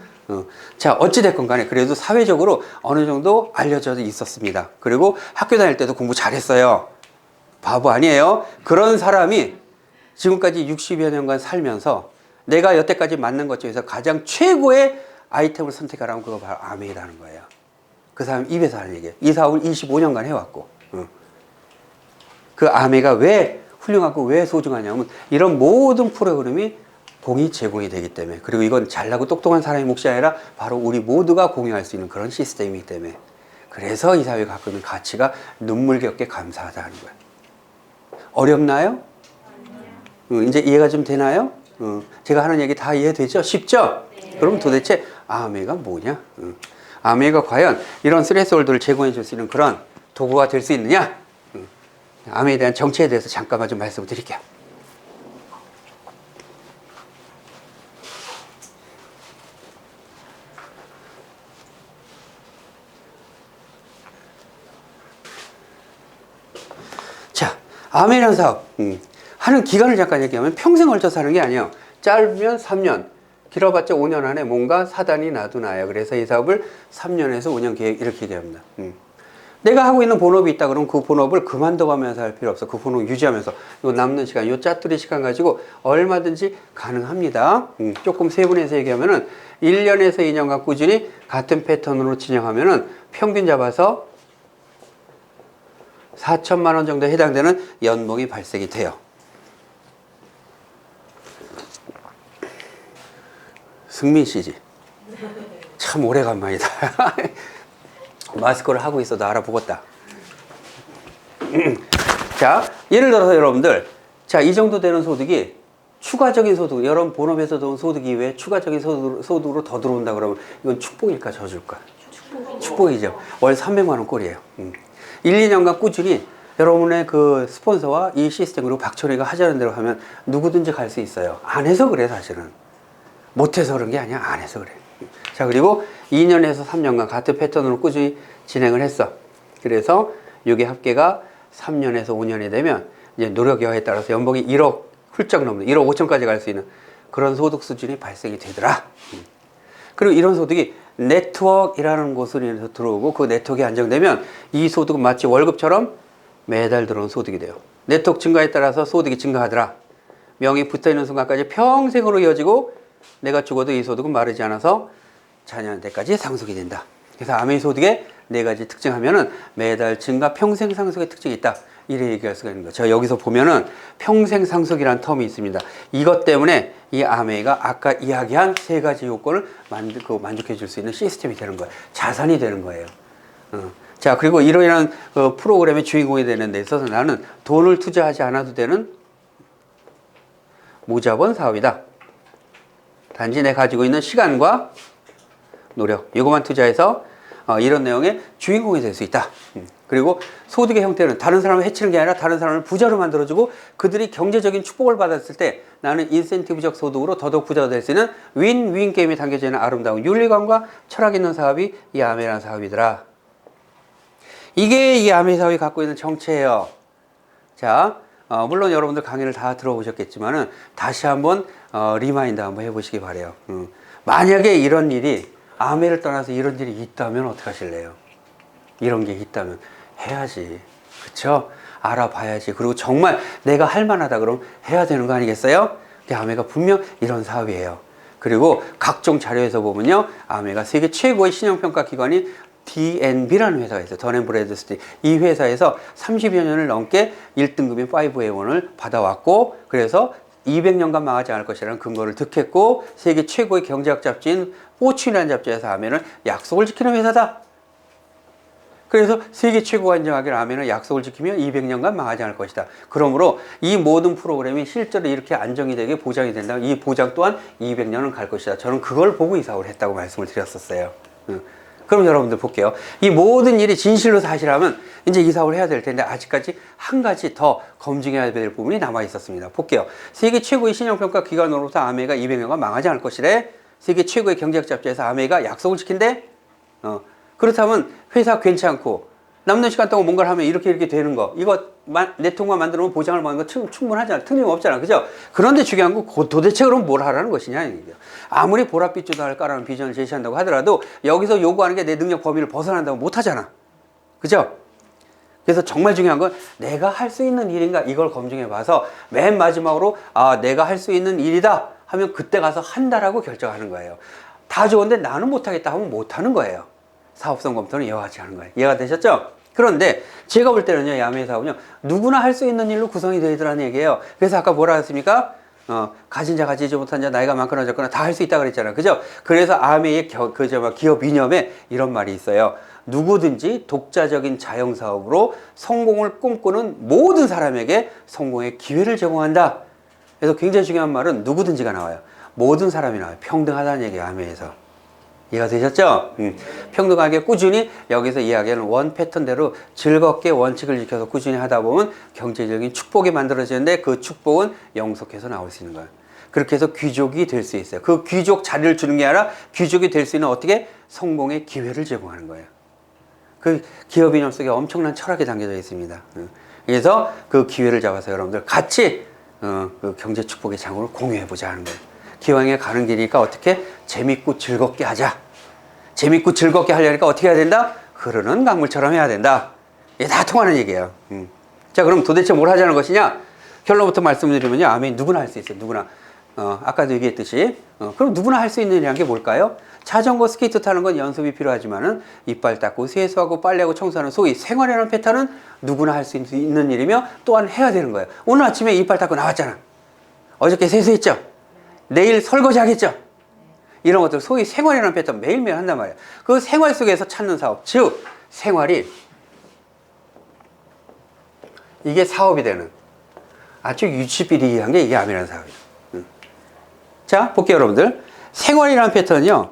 자, 어찌됐건 간에 그래도 사회적으로 어느 정도 알려져 있었습니다. 그리고 학교 다닐 때도 공부 잘했어요. 바보 아니에요. 그런 사람이 지금까지 60여 년간 살면서 내가 여태까지 만난 것 중에서 가장 최고의 아이템을 선택하라면 그거 바로 아메이라는 거예요. 그 사람 입에서 하는 얘기예요. 이 사업을 25년간 해왔고. 그 아메가 왜 훌륭하고 왜 소중하냐면 이런 모든 프로그램이 제공이 되기 때문에, 그리고 이건 잘나고 똑똑한 사람의 몫이 아니라 바로 우리 모두가 공유할 수 있는 그런 시스템이기 때문에, 그래서 이 사회가 갖고 있는 가치가 눈물겹게 감사하다는 거예요. 어렵나요? 이제 이해가 좀 되나요? 제가 하는 얘기 다 이해되죠? 쉽죠? 네. 그럼 도대체 아메가 뭐냐? 아메가 과연 이런 스레스홀드를 제공해 줄 수 있는 그런 도구가 될 수 있느냐? 아메에 대한 정체에 대해서 잠깐만 좀 말씀을 드릴게요. 자, 아메라는 사업 하는 기간을 잠깐 얘기하면 평생 걸쳐서 하는 게 아니에요. 짧으면 3년, 길어봤자 5년 안에 뭔가 사단이 나도 나요. 그래서 이 사업을 3년에서 5년 계획 이렇게 얘기합니다. 내가 하고 있는 본업이 있다 그러면 그 본업을 그만둬가면서 할 필요 없어. 그 본업 유지하면서 요 남는 시간, 요 짜투리 시간 가지고 얼마든지 가능합니다. 조금 세분해서 얘기하면은 1년에서 2년간 꾸준히 같은 패턴으로 진행하면은 평균 잡아서 4천만 원 정도에 해당되는 연봉이 발생이 돼요. 승민 씨지. 참 오래간만이다. 마스크를 하고 있어도 알아보겠다. 자, 예를 들어서 여러분들, 자, 이 정도 되는 소득이 추가적인 소득, 여러분 본업에서 들어온 소득 이외에 추가적인 소득으로 더 들어온다 그러면 이건 축복일까, 저줄까? 축복이죠. 월 300만 원 꼴이에요. 1, 2년간 꾸준히 여러분의 그 스폰서와 이 시스템, 그리고 박철희가 하자는 대로 하면 누구든지 갈 수 있어요. 안 해서 그래, 사실은. 못해서 그런 게 아니야. 안 해서 그래. 자, 그리고 2년에서 3년간 같은 패턴으로 꾸준히 진행을 했어. 그래서 이게 합계가 3년에서 5년이 되면 이제 노력 여하에 따라서 연봉이 1억 훌쩍 넘는 1억 5천까지 갈 수 있는 그런 소득 수준이 발생이 되더라. 그리고 이런 소득이 네트워크이라는 곳으로 인해서 들어오고 그 네트워크가 안정되면 이 소득은 마치 월급처럼 매달 들어오는 소득이 돼요. 네트워크 증가에 따라서 소득이 증가하더라. 명이 붙어있는 순간까지 평생으로 이어지고 내가 죽어도 이 소득은 마르지 않아서 자녀한테까지 상속이 된다. 그래서 아메이 소득의 4가지 특징하면은 매달 증가 평생 상속의 특징이 있다. 이래 얘기할 수가 있는 거죠. 저 여기서 보면은 평생 상속이라는 텀이 있습니다. 이것 때문에 이 아메이가 아까 이야기한 3가지 요건을 만족해 줄 수 있는 시스템이 되는 거예요. 자산이 되는 거예요. 자, 그리고 이러한 프로그램의 주인공이 되는 데 있어서 나는 돈을 투자하지 않아도 되는 무자본 사업이다. 단지 내가 가지고 있는 시간과 노력, 이것만 투자해서 이런 내용의 주인공이 될 수 있다. 그리고 소득의 형태는 다른 사람을 해치는 게 아니라 다른 사람을 부자로 만들어주고 그들이 경제적인 축복을 받았을 때 나는 인센티브적 소득으로 더더욱 부자가 될 수 있는 윈윈 게임이 담겨져 있는 아름다운 윤리관과 철학 있는 사업이 이 아메라는 사업이더라. 이게 이 아메 사업이 갖고 있는 정체예요. 자, 물론 여러분들 강의를 다 들어보셨겠지만은 다시 한번 리마인드 한번 해보시기 바래요. 만약에 이런 일이 아메를 떠나서 이런 일이 있다면 어떻게 하실래요? 이런 게 있다면 해야지. 그쵸? 알아봐야지. 그리고 정말 내가 할 만하다 그러면 해야 되는 거 아니겠어요? 근데 아메가 분명 이런 사업이에요. 그리고 각종 자료에서 보면요, 아메가 세계 최고의 신용평가 기관인 DNB라는 회사가 있어요. 던앤브래드스트리. 이 회사에서 30여 년을 넘게 1등급인 5A1을 받아왔고, 그래서 200년간 망하지 않을 것이라는 근거를 득했고, 세계 최고의 경제학 잡지인 포춘이라는 잡지에서 아메는 약속을 지키는 회사다. 그래서 세계 최고가 인정하기를 아메는 약속을 지키며 200년간 망하지 않을 것이다. 그러므로 이 모든 프로그램이 실제로 이렇게 안정이 되게 보장이 된다면 이 보장 또한 200년은 갈 것이다. 저는 그걸 보고 이 사업을 했다고 말씀을 드렸었어요. 그럼 여러분들 볼게요. 이 모든 일이 진실로 사실하면 이제 이 사업을 해야 될 텐데 아직까지 한 가지 더 검증해야 될 부분이 남아 있었습니다. 볼게요. 세계 최고의 신용평가 기관으로부터 아메가 200년간 망하지 않을 것이래. 세계 최고의 경제학 잡지에서 아메가 약속을 지킨대. 그렇다면 회사 괜찮고 남는 시간 동안 뭔가를 하면 이렇게 되는 거, 이거 네트워크만 만들면 보장을 받는 거 충분하잖아. 틀림없잖아. 그죠? 그런데 중요한 건 도대체 그럼 뭘 하라는 것이냐 이거죠. 아무리 보랏빛 주도할까라는 비전을 제시한다고 하더라도 여기서 요구하는 게 내 능력 범위를 벗어난다고 못하잖아. 그죠? 그래서 정말 중요한 건 내가 할 수 있는 일인가 이걸 검증해 봐서 맨 마지막으로 내가 할 수 있는 일이다 하면 그때 가서 한다라고 결정하는 거예요. 다 좋은데 나는 못하겠다 하면 못하는 거예요. 사업성 검토는 이와 같이 하는 거예요. 이해가 되셨죠? 그런데 제가 볼 때는요, 야매 사업은요, 누구나 할 수 있는 일로 구성이 되어 있더라는 얘기예요. 그래서 아까 뭐라 했습니까? 가진 자, 가지지 못한 자, 나이가 많거나 적거나 다 할 수 있다 그랬잖아요. 그죠? 그래서 아메의 기업 이념에 이런 말이 있어요. 누구든지 독자적인 자영 사업으로 성공을 꿈꾸는 모든 사람에게 성공의 기회를 제공한다. 그래서 굉장히 중요한 말은 누구든지가 나와요. 모든 사람이 나와요. 평등하다는 얘기예요, 아메에서. 이해가 되셨죠? 평등하게 꾸준히 여기서 이야기하는 원 패턴대로 즐겁게 원칙을 지켜서 꾸준히 하다 보면 경제적인 축복이 만들어지는데 그 축복은 영속해서 나올 수 있는 거예요. 그렇게 해서 귀족이 될 수 있어요. 그 귀족 자리를 주는 게 아니라 귀족이 될 수 있는 어떻게 성공의 기회를 제공하는 거예요. 그 기업 이념 속에 엄청난 철학이 담겨져 있습니다. 그래서 그 기회를 잡아서 여러분들 같이 그 경제 축복의 장을 공유해보자 하는 거예요. 기왕에 가는 길이니까 어떻게 재밌고 즐겁게 하자. 재밌고 즐겁게 하려니까 어떻게 해야 된다? 흐르는 강물처럼 해야 된다. 이게 다 통하는 얘기예요. 자, 그럼 도대체 뭘 하자는 것이냐? 결론부터 말씀드리면요. 아멘 누구나 할 수 있어요. 누구나. 아까도 얘기했듯이. 그럼 누구나 할 수 있는 게 뭘까요? 자전거 스케이트 타는 건 연습이 필요하지만은 이빨 닦고 세수하고 빨래하고 청소하는 소위 생활이라는 패턴은 누구나 할 수 있는 일이며 또한 해야 되는 거예요. 오늘 아침에 이빨 닦고 나왔잖아. 어저께 세수했죠? 내일 설거지 하겠죠? 이런 것들 소위 생활이라는 패턴 매일매일 한단 말이에요. 그 생활 속에서 찾는 사업, 즉 생활이 이게 사업이 되는 아주 유치비리한 게 이게 암이라는 사업이에요. 자, 볼게요, 여러분들. 생활이라는 패턴은요,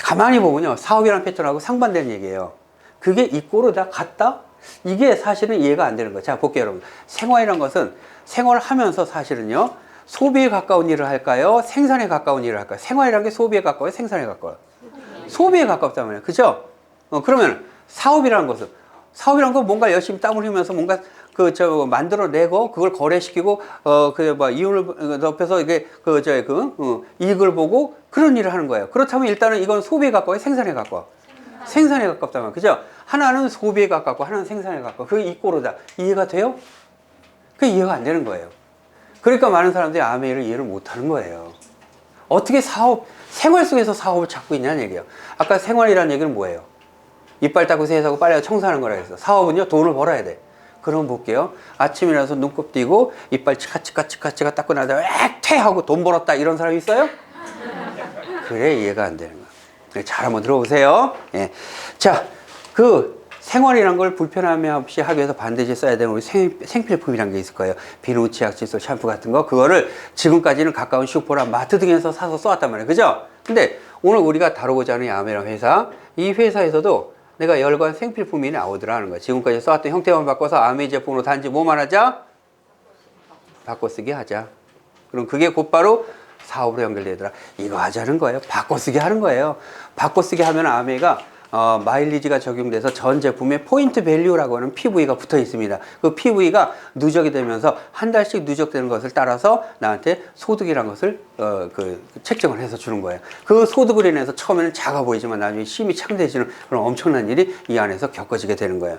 가만히 보면요, 사업이라는 패턴하고 상반되는 얘기예요. 그게 이꼬르 다 같다? 이게 사실은 이해가 안 되는 거예요. 자, 볼게요, 여러분. 생활이라는 것은 생활을 하면서 사실은요, 소비에 가까운 일을 할까요? 생산에 가까운 일을 할까요? 생활이라는 게 소비에 가까워요? 생산에 가까워요? 소비에 가깝단 말이에요. 그죠? 그러면 사업이라는 것은, 사업이라는 건 뭔가 열심히 땀을 흘리면서 뭔가 만들어내고 그걸 거래시키고 이윤을 높여서 이게 이익을 보고 그런 일을 하는 거예요. 그렇다면 일단은 이건 소비에 가까워요? 생산에 가까워? 생산에 가깝단 말이에요. 그죠? 하나는 소비에 가깝고 하나는 생산에 가까워. 그게 이꼬르다. 이해가 돼요? 그게 이해가 안 되는 거예요. 그러니까 많은 사람들이 아메이를 이해를 못 하는 거예요. 어떻게 생활 속에서 사업을 찾고 있냐는 얘기예요. 아까 생활이라는 얘기는 뭐예요? 이빨 닦고 세수하고 빨래하고 청소하는 거라 했어. 사업은요, 돈을 벌어야 돼. 그럼 볼게요. 아침에 일어나서 눈곱 띄고 이빨 치카치카 닦고 나서 액퇴 하고 돈 벌었다 이런 사람이 있어요? 그래, 이해가 안 되는 거야. 잘 한번 들어보세요. 예. 자, 그 생활이란 걸 불편함이 없이 하기 위해서 반드시 써야 되는 우리 생필품이란 게 있을 거예요. 비누, 치약, 칫솔, 샴푸 같은 거. 그거를 지금까지는 가까운 슈퍼나 마트 등에서 사서 써왔단 말이에요. 그죠? 근데 오늘 우리가 다루고자 하는 이 아메랑 회사, 이 회사에서도 내가 열관 생필품이 나오더라 하는 거야. 지금까지 써왔던 형태만 바꿔서 아메 제품으로 단지 뭐만 하자? 바꿔쓰기 하자. 그럼 그게 곧바로 사업으로 연결되더라. 이거 하자는 거예요. 바꿔쓰기 하는 거예요. 바꿔쓰기 하면 아메가 마일리지가 적용돼서 전 제품에 포인트 밸류라고 하는 PV가 붙어 있습니다. 그 PV가 누적이 되면서 한 달씩 누적되는 것을 따라서 나한테 소득이라는 것을 책정을 해서 주는 거예요. 그 소득을 인해서 처음에는 작아 보이지만 나중에 힘이 창대해지는 그런 엄청난 일이 이 안에서 겪어지게 되는 거예요.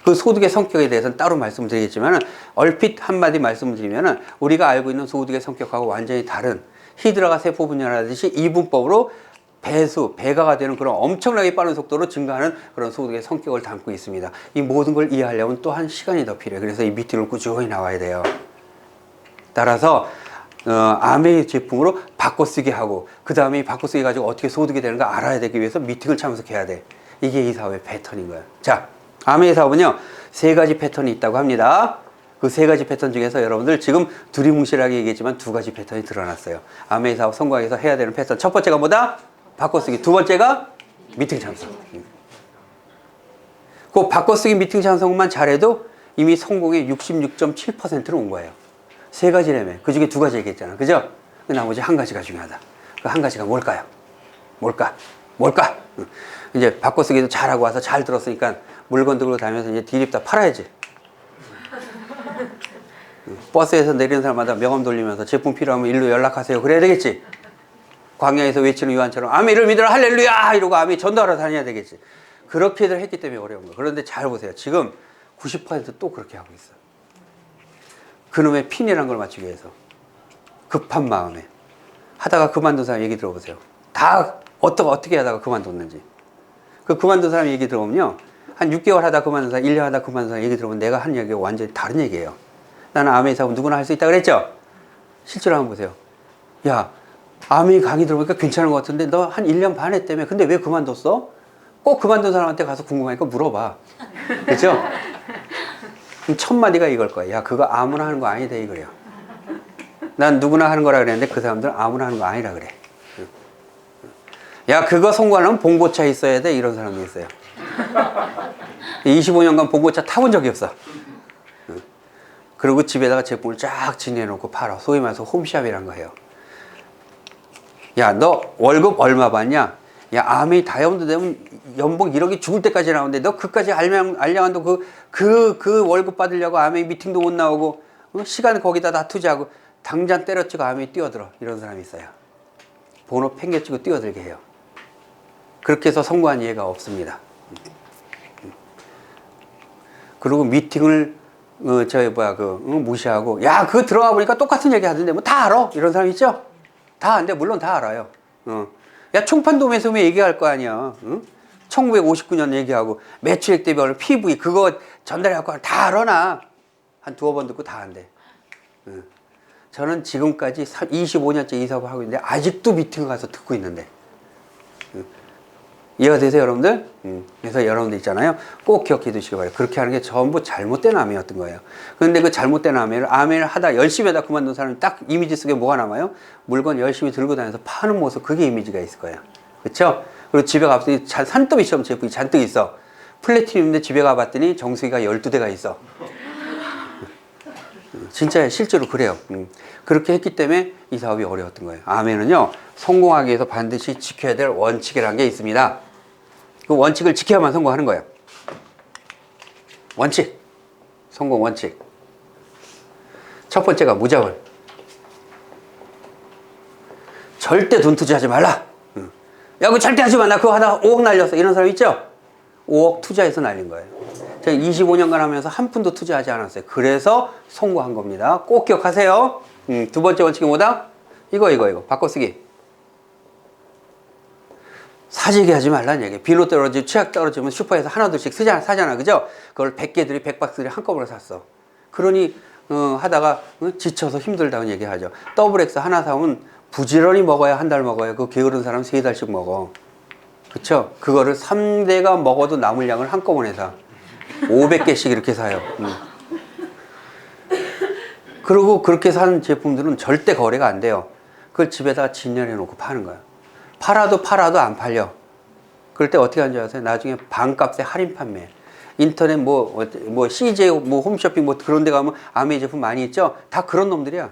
그 소득의 성격에 대해서는 따로 말씀을 드리겠지만 얼핏 한마디 말씀을 드리면 우리가 알고 있는 소득의 성격하고 완전히 다른 히드라가 세포 분열하듯이 이분법으로 배가가 되는 그런 엄청나게 빠른 속도로 증가하는 그런 소득의 성격을 담고 있습니다. 이 모든 걸 이해하려면 또한 시간이 더 필요해요. 그래서 이 밑으로 꾸준히 나와야 돼요. 따라서 아메이 제품으로 바꿔쓰기 하고 그 다음에 이 바꿔쓰기 가지고 어떻게 소득이 되는가 알아야 되기 위해서 미팅을 참석해야 돼. 이게 이 사업의 패턴인 거예요. 자, 아메이 사업은요 3가지 패턴이 있다고 합니다. 그 3가지 패턴 중에서 여러분들 지금 두리뭉실하게 얘기했지만 2가지 패턴이 드러났어요. 아메이 사업 성공하기 위해서 해야 되는 패턴. 첫 번째가 뭐다? 바꿔쓰기. 2번째가 미팅 참석. 그 바꿔쓰기 미팅 참석만 잘해도 이미 성공의 66.7%로 온 거예요. 3가지라며. 그 중에 2가지 얘기했잖아. 그죠? 나머지 1가지가 중요하다. 그 1가지가 뭘까요? 뭘까? 이제 바꿔쓰기도 잘하고 와서 잘 들었으니까 물건 들고 다니면서 이제 디립다 팔아야지. 버스에서 내리는 사람마다 명함 돌리면서 제품 필요하면 일로 연락하세요. 그래야 되겠지? 광야에서 외치는 요한처럼 아미를 믿으라 할렐루야 이러고 아미 전도하러 다녀야 되겠지. 그렇게들 했기 때문에 어려운 거예요. 그런데 잘 보세요. 지금 90%또 그렇게 하고 있어요. 그놈의 핀이라는 걸 맞추기 위해서 급한 마음에 하다가 그만둔 사람 얘기 들어보세요. 다 어떻게 하다가 그만뒀는지. 그 그만둔 사람 얘기 들어보면요 한 6개월 하다 그만둔 사람, 1년 하다 그만둔 사람 얘기 들어보면 내가 한 얘기가 완전히 다른 얘기예요. 나는 아메이 사업 누구나 할 수 있다 그랬죠? 실제로 한번 보세요. 야, 아메이 강의 들어보니까 괜찮은 것 같은데 너 한 1년 반 했다며. 근데 왜 그만뒀어? 꼭 그만둔 사람한테 가서 궁금하니까 물어봐. 그죠? 그럼 첫 마디가 이걸 거야. 야, 그거 아무나 하는 거 아니다 이거래요. 난 누구나 하는 거라 그랬는데 그 사람들은 아무나 하는 거 아니라 그래. 야, 그거 성공하려면 봉고차 있어야 돼. 이런 사람도 있어요. 25년간 봉고차 타본 적이 없어. 그리고 집에다가 제품을 쫙 진행해놓고 팔아. 소위 말해서 홈샵이란 거예요. 야, 너 월급 얼마 받냐? 야, 아메이 다이아몬드 되면 연봉 1억이 죽을 때까지 나오는데 너 그까지 알량한도 그 월급 받으려고 아메이 미팅도 못 나오고 시간 거기다 다 투자하고 당장 때려치고 아메이 뛰어들어. 이런 사람이 있어요. 번호 팽개치고 뛰어들게 해요. 그렇게 해서 성공한 예가 없습니다. 그리고 미팅을 무시하고 야 그거 들어가 보니까 똑같은 얘기 하던데 뭐 다 알아 이런 사람 있죠? 다 안돼 물론 다 알아요. 야 총판도매서 왜 얘기할 거 아니야? 1959년 얘기하고 매출액 대비율 PV 그거 전달해갖고 다 알아나 한 두어 번 듣고 다 안돼. 저는 지금까지 25년째 이 사업을 하고 있는데 아직도 미팅 가서 듣고 있는데 이해가 되세요 여러분들? 그래서 여러분들 있잖아요 꼭 기억해 두시기 바래요. 그렇게 하는 게 전부 잘못된 아멘이었던 거예요. 그런데 그 잘못된 아멘을 하다 열심히 하다 그만둔 사람이 딱 이미지 속에 뭐가 남아요? 물건 열심히 들고 다녀서 파는 모습 그게 이미지가 있을 거예요. 그렇죠? 그리고 집에 가봤더니 산더미 시험 제품이 잔뜩 있어. 플래티늄인데 집에 가봤더니 정수기가 12대가 있어. 진짜 실제로 그래요. 그렇게 했기 때문에 이 사업이 어려웠던 거예요. 아멘은요 성공하기 위해서 반드시 지켜야 될 원칙이라는 게 있습니다. 그 원칙을 지켜야만 성공하는 거예요. 원칙. 성공 원칙. 첫 번째가 무자본. 절대 돈 투자하지 말라. 야, 그거 절대 하지 마. 나 그거 하다가 5억 날렸어. 이런 사람 있죠? 5억 투자해서 날린 거예요. 제가 25년간 하면서 한 푼도 투자하지 않았어요. 그래서 성공한 겁니다. 꼭 기억하세요. 두 번째 원칙이 뭐다? 이거. 바꿔쓰기. 사재기 하지 말라는 얘기예요. 비료 떨어지고 취약 떨어지면 슈퍼에서 하나둘씩 사잖아. 그죠? 그걸 100개들이 100박스들이 한꺼번에 샀어. 그러니 하다가 지쳐서 힘들다고 얘기하죠. 더블 X 하나 사면 부지런히 먹어야 한 달 먹어요. 그 게으른 사람 3달씩 먹어. 그쵸? 그거를 3대가 먹어도 남을 양을 한꺼번에 사. 500개씩 이렇게 사요. 그리고 그렇게 산 제품들은 절대 거래가 안 돼요. 그걸 집에다가 진열해 놓고 파는 거예요. 팔아도 안 팔려. 그럴 때 어떻게 하는지 아세요? 나중에 반값에 할인 판매. 인터넷 CJ 홈쇼핑 그런 데 가면 아메이 제품 많이 있죠? 다 그런 놈들이야.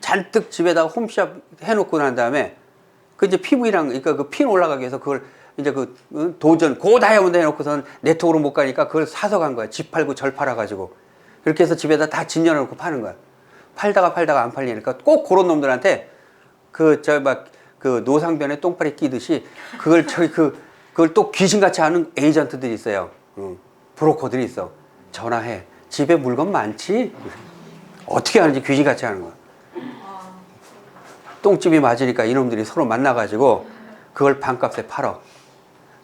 잔뜩 집에다가 홈샵 해놓고 난 다음에 그 이제 PV랑 그러니까 그 핀 올라가기 위해서 그걸 이제 도전 고 다이아몬드 해놓고서는 네트워크로 못 가니까 그걸 사서 간 거야. 집 팔고 절 팔아가지고 그렇게 해서 집에다 다 진열해놓고 파는 거야. 팔다가 안 팔리니까 꼭 그런 놈들한테 그 노상변에 똥파리 끼듯이 그걸 또 귀신같이 하는 에이전트들이 있어요. 브로커들이 있어. 전화해. 집에 물건 많지? 어떻게 하는지 귀신같이 하는 거야. 똥집이 맞으니까 이놈들이 서로 만나가지고 그걸 반값에 팔어.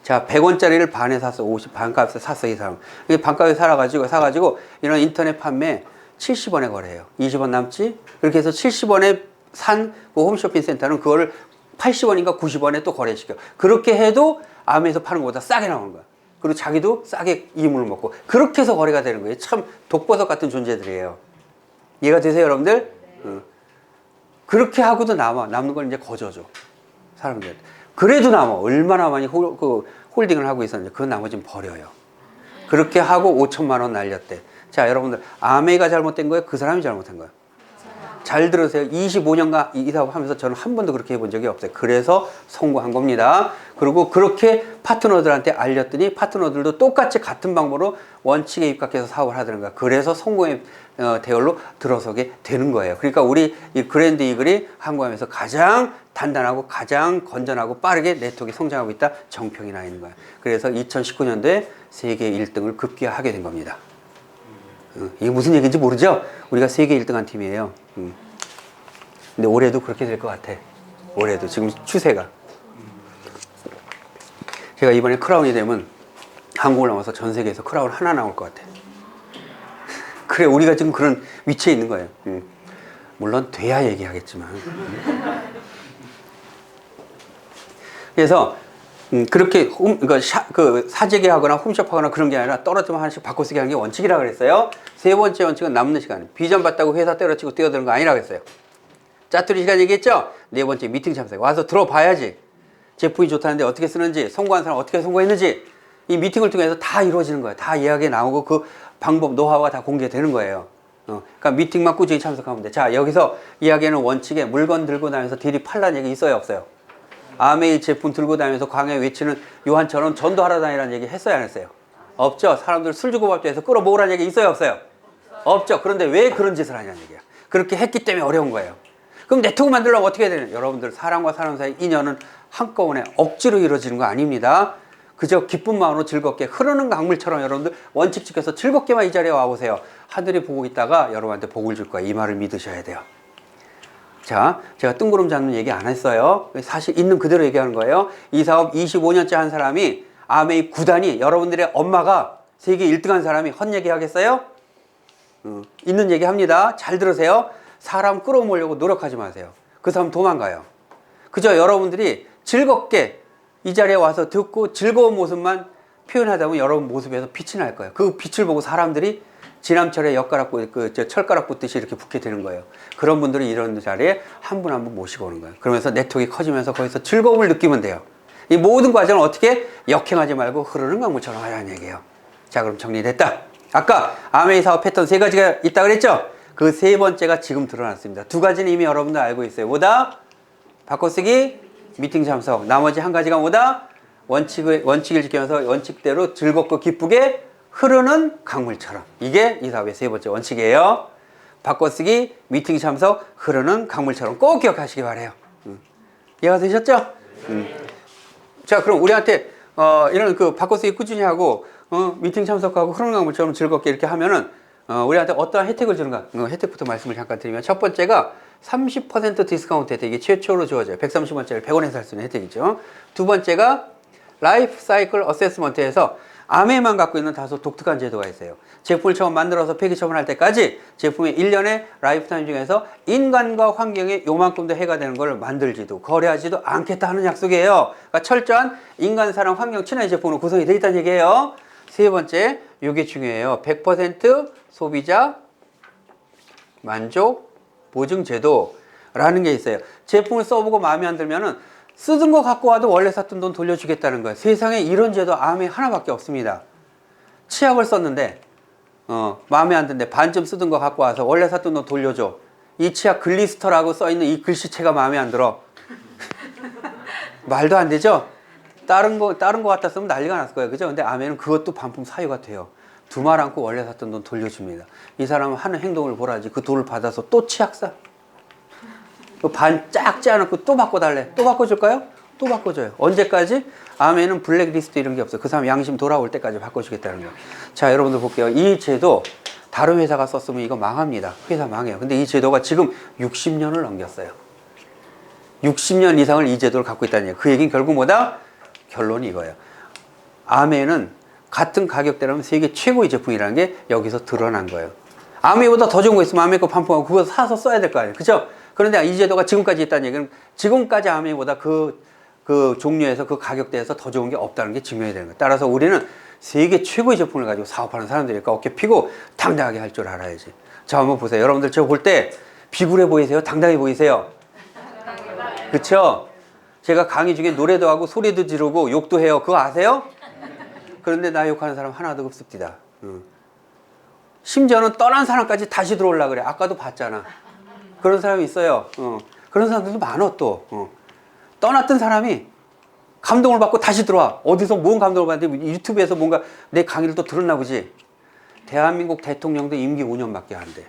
자, 100원짜리를 반에 샀어. 반값에 샀어, 이 사람. 반값에 사가지고 이런 인터넷 판매 70원에 거래해요. 20원 남지? 그렇게 해서 70원에 산 그 홈쇼핑 센터는 그거를 80원인가 90원에 또 거래시켜. 그렇게 해도 아메에서 파는 것보다 싸게 나오는 거야. 그리고 자기도 싸게 이물을 먹고. 그렇게 해서 거래가 되는 거예요. 참 독버섯 같은 존재들이에요. 이해가 되세요, 여러분들? 그렇게 하고도 남는 걸 이제 거저줘. 사람들. 그래도 남아. 얼마나 많이 홀딩을 하고 있었는지 그 나머지는 버려요. 그렇게 하고 5천만 원 날렸대. 자, 여러분들 아메가 잘못된 거예요? 그 사람이 잘못한 거예요? 잘 들으세요. 25년간 이 사업 하면서 저는 한 번도 그렇게 해본 적이 없어요. 그래서 성공한 겁니다. 그리고 그렇게 파트너들한테 알렸더니 파트너들도 똑같이 같은 방법으로 원칙에 입각해서 사업을 하더는 거야. 그래서 성공의 대열로 들어서게 되는 거예요. 그러니까 우리 이 그랜드 이글이 항공하면서 가장 단단하고 가장 건전하고 빠르게 네트워크가 성장하고 있다. 정평이 나 있는 거야. 그래서 2019년도에 세계 1등을 급기야하게 된 겁니다. 이게 무슨 얘기인지 모르죠? 우리가 세계 1등한 팀이에요. 근데 올해도 그렇게 될 것 같아. 올해도 지금 추세가. 제가 이번에 크라운이 되면 한국을 넘어서 전 세계에서 크라운 하나 나올 것 같아. 그래, 우리가 지금 그런 위치에 있는 거예요. 물론 돼야 얘기하겠지만. 그래서 그렇게 그러니까 사재기 하거나 홈숍 하거나 그런 게 아니라 떨어지면 하나씩 바꿔쓰기 하는 게 원칙이라고 그랬어요. 세 번째 원칙은 남는 시간. 비전 봤다고 회사 때려치고 뛰어드는 거 아니라고 했어요. 짜투리 시간 얘기했죠? 네 번째 미팅 참석. 와서 들어봐야지. 제품이 좋다는데 어떻게 쓰는지, 성공한 사람 어떻게 성공했는지 이 미팅을 통해서 다 이루어지는 거예요. 다 이야기 나오고 그 방법, 노하우가 다 공개되는 거예요. 그러니까 미팅만 꾸준히 참석하면 돼. 자, 여기서 이야기하는 원칙에 물건 들고 다니면서 딜이 팔라는 얘기 있어요, 없어요? 아메이 제품 들고 다니면서 광야에 외치는 요한처럼 전도하러 다니라는 얘기 했어요, 안 했어요? 없죠. 사람들 술 주고 밥도 해서 끌어모으라는 얘기 있어요, 없어요? 없죠. 그런데 왜 그런 짓을 하냐는 얘기야. 그렇게 했기 때문에 어려운 거예요. 그럼 네트워크 만들려면 어떻게 해야 되냐? 여러분들 사람과 사람 사이 인연은 한꺼번에 억지로 이루어지는 거 아닙니다. 그저 기쁜 마음으로 즐겁게 흐르는 강물처럼 여러분들 원칙 지켜서 즐겁게만 이 자리에 와보세요. 하늘이 보고 있다가 여러분한테 복을 줄 거야. 이 말을 믿으셔야 돼요. 자, 제가 뜬구름 잡는 얘기 안 했어요. 사실 있는 그대로 얘기하는 거예요. 이 사업 25년째 한 사람이 아메이 구단이 여러분들의 엄마가 세계 1등 한 사람이 헛얘기 하겠어요? 있는 얘기 합니다. 잘 들으세요. 사람 끌어모으려고 노력하지 마세요. 그 사람 도망가요. 그저 여러분들이 즐겁게 이 자리에 와서 듣고 즐거운 모습만 표현하다 보면 여러분 모습에서 빛이 날 거예요. 그 빛을 보고 사람들이 지남철에 철가락 붙듯이 이렇게 붙게 되는 거예요. 그런 분들이 이런 자리에 한 분 한 분 모시고 오는 거예요. 그러면서 네트워크가 커지면서 거기서 즐거움을 느끼면 돼요. 이 모든 과정을 어떻게 역행하지 말고 흐르는 강물처럼 하라는 얘기예요. 자, 그럼 정리됐다. 아까 아메이 사업 패턴 3가지가 있다 그랬죠? 그 3번째가 지금 드러났습니다. 2가지는 이미 여러분들 알고 있어요. 뭐다? 바꿔쓰기, 미팅 참석. 나머지 1가지가 뭐다? 원칙을 지키면서 원칙대로 즐겁고 기쁘게 흐르는 강물처럼. 이게 이 사업의 3번째 원칙이에요. 바꿔쓰기, 미팅 참석, 흐르는 강물처럼 꼭 기억하시기 바래요. 이해가 되셨죠? 자, 그럼 우리한테 이런 그 바꿔쓰기 꾸준히 하고 미팅 참석하고 흐르는 강물처럼 즐겁게 이렇게 하면은 우리한테 어떠한 혜택을 주는가? 혜택부터 말씀을 잠깐 드리면 첫 번째가 30% 디스카운트 혜택. 이게 최초로 주어져요. 130원짜리 100원에 살 수 있는 혜택이죠. 두 번째가 라이프 사이클 어세스먼트에서 아메만 갖고 있는 다소 독특한 제도가 있어요. 제품을 처음 만들어서 폐기 처분할 때까지 제품의 1년의 라이프타임 중에서 인간과 환경에 요만큼도 해가 되는 걸 만들지도 거래하지도 않겠다 하는 약속이에요. 그러니까 철저한 인간 사랑 환경 친화의 제품으로 구성이 되어 있다는 얘기예요. 세 번째, 이게 중요해요. 100% 소비자 만족 보증 제도라는 게 있어요. 제품을 써보고 마음에 안 들면은 쓰던 거 갖고 와도 원래 샀던 돈 돌려주겠다는 거예요. 세상에 이런 제도 아메 하나밖에 없습니다. 치약을 썼는데 마음에 안 드는데 반쯤 쓰던 거 갖고 와서 원래 샀던 돈 돌려줘. 이 치약 글리스터라고 써있는 이 글씨체가 마음에 안 들어. 말도 안 되죠? 다른 거 갖다 쓰면 난리가 났을 거예요. 그죠? 근데 아메는 그것도 반품 사유가 돼요. 두 말 않고 원래 샀던 돈 돌려줍니다. 이 사람은 하는 행동을 보라지. 그 돈을 받아서 또 치약 사. 반 짝지 않고 또 바꿔달래. 또 바꿔줄까요? 또 바꿔줘요. 언제까지? 아메는 블랙리스트 이런 게 없어요. 그 사람 양심 돌아올 때까지 바꿔주겠다는 거예요. 자, 여러분들 볼게요. 이 제도 다른 회사가 썼으면 이거 망합니다. 회사 망해요. 근데 이 제도가 지금 60년을 넘겼어요. 60년 이상을 이 제도를 갖고 있다는 얘기예요. 그 얘기는 결국 뭐다? 결론이 이거예요. 아메는 같은 가격대라면 세계 최고의 제품이라는 게 여기서 드러난 거예요. 아메보다 더 좋은 거 있으면 아메 거 반품하고 그거 사서 써야 될 거 아니에요. 그죠? 그런데 이 제도가 지금까지 있다는 얘기는 지금까지 아메보다 그 종류에서 그 가격대에서 더 좋은 게 없다는 게 증명이 되는 거예요. 따라서 우리는 세계 최고의 제품을 가지고 사업하는 사람들이니까 어깨 피고 당당하게 할 줄 알아야지. 자, 한번 보세요. 여러분들 저 볼 때 비굴해 보이세요? 당당해 보이세요? 그쵸? 제가 강의 중에 노래도 하고 소리도 지르고 욕도 해요. 그거 아세요? 그런데 나 욕하는 사람 하나도 없습니다. 심지어는 떠난 사람까지 다시 들어오려고 그래. 아까도 봤잖아. 그런 사람이 있어요. 그런 사람들도 많아 또. 떠났던 사람이 감동을 받고 다시 들어와. 어디서 뭔 감동을 받는데 유튜브에서 뭔가 내 강의를 또 들었나 보지. 대한민국 대통령도 임기 5년밖에 안 돼.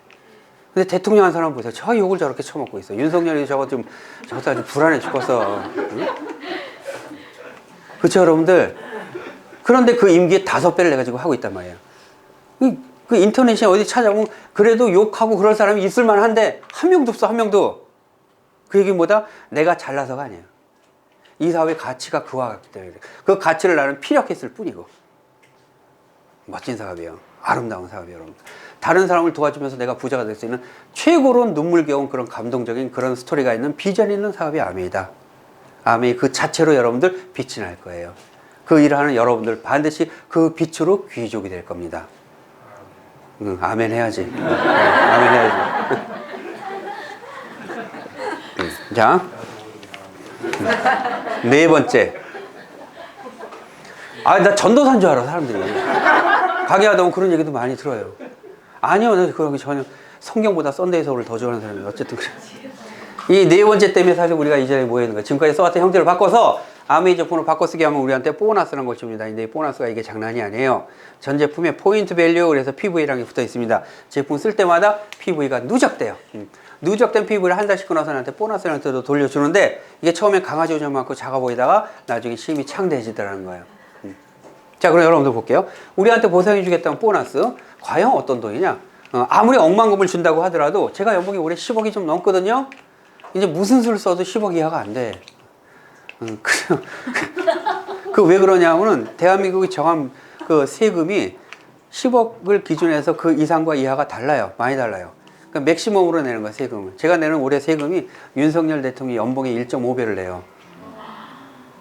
근데 대통령 한 사람 보세요. 저 욕을 저렇게 처먹고 있어. 윤석열이 저거 좀 불안해 죽겠어. 응? 그렇죠, 여러분들? 그런데 그 임기에 5배를 내가지고 하고 있단 말이에요. 그 인터넷에 어디 찾아보면 그래도 욕하고 그럴 사람이 있을만 한데 한 명도 없어, 한 명도. 그 얘기는 뭐다? 내가 잘나서가 아니에요. 이 사업의 가치가 그와 같기 때문에 그 가치를 나는 피력했을 뿐이고. 멋진 사업이에요. 아름다운 사업이에요, 여러분. 다른 사람을 도와주면서 내가 부자가 될 수 있는 최고로 눈물겨운 그런 감동적인 그런 스토리가 있는 비전 있는 사업이 아메이다. 아메이 그 자체로 여러분들 빛이 날 거예요. 그 일을 하는 여러분들 반드시 그 빛으로 귀족이 될 겁니다. 아멘 해야지. 아멘 해야지. 자, 네 번째. 나 전도사인 줄 알아, 사람들이. 강의하다 보면 그런 얘기도 많이 들어요. 아니요, 나 그런 게 전혀 성경보다 썬데이 서울을 더 좋아하는 사람이에요. 어쨌든 그래. 이 네 번째 때문에 사실 우리가 이 자리에 모여 있는 거예요. 지금까지 써왔던 형태를 바꿔서 아메이 제품을 바꿔쓰기 하면 우리한테 보너스라는 걸 줍니다. 근데 이 보너스가 이게 장난이 아니에요. 전 제품에 포인트 밸류, 그래서 PV라는 게 붙어 있습니다. 제품 쓸 때마다 PV가 누적돼요. 누적된 PV를 한 달씩 끊어서 나한테 보너스라는 뜻으로 돌려주는데 이게 처음에 강아지 오줌 많고 작아 보이다가 나중에 힘이 창대해지더라는 거예요. 자, 그럼 여러분들 볼게요. 우리한테 보상해 주겠다는 보너스. 과연 어떤 돈이냐? 아무리 억만금을 준다고 하더라도 제가 연봉이 올해 10억이 좀 넘거든요. 이제 무슨 수를 써도 10억 이하가 안 돼. 그 왜 그러냐면은 대한민국이 정한 그 세금이 10억을 기준해서 그 이상과 이하가 달라요. 많이 달라요. 그러니까 맥시멈으로 내는 거야, 세금을. 제가 내는 올해 세금이 윤석열 대통령이 연봉의 1.5배를 내요.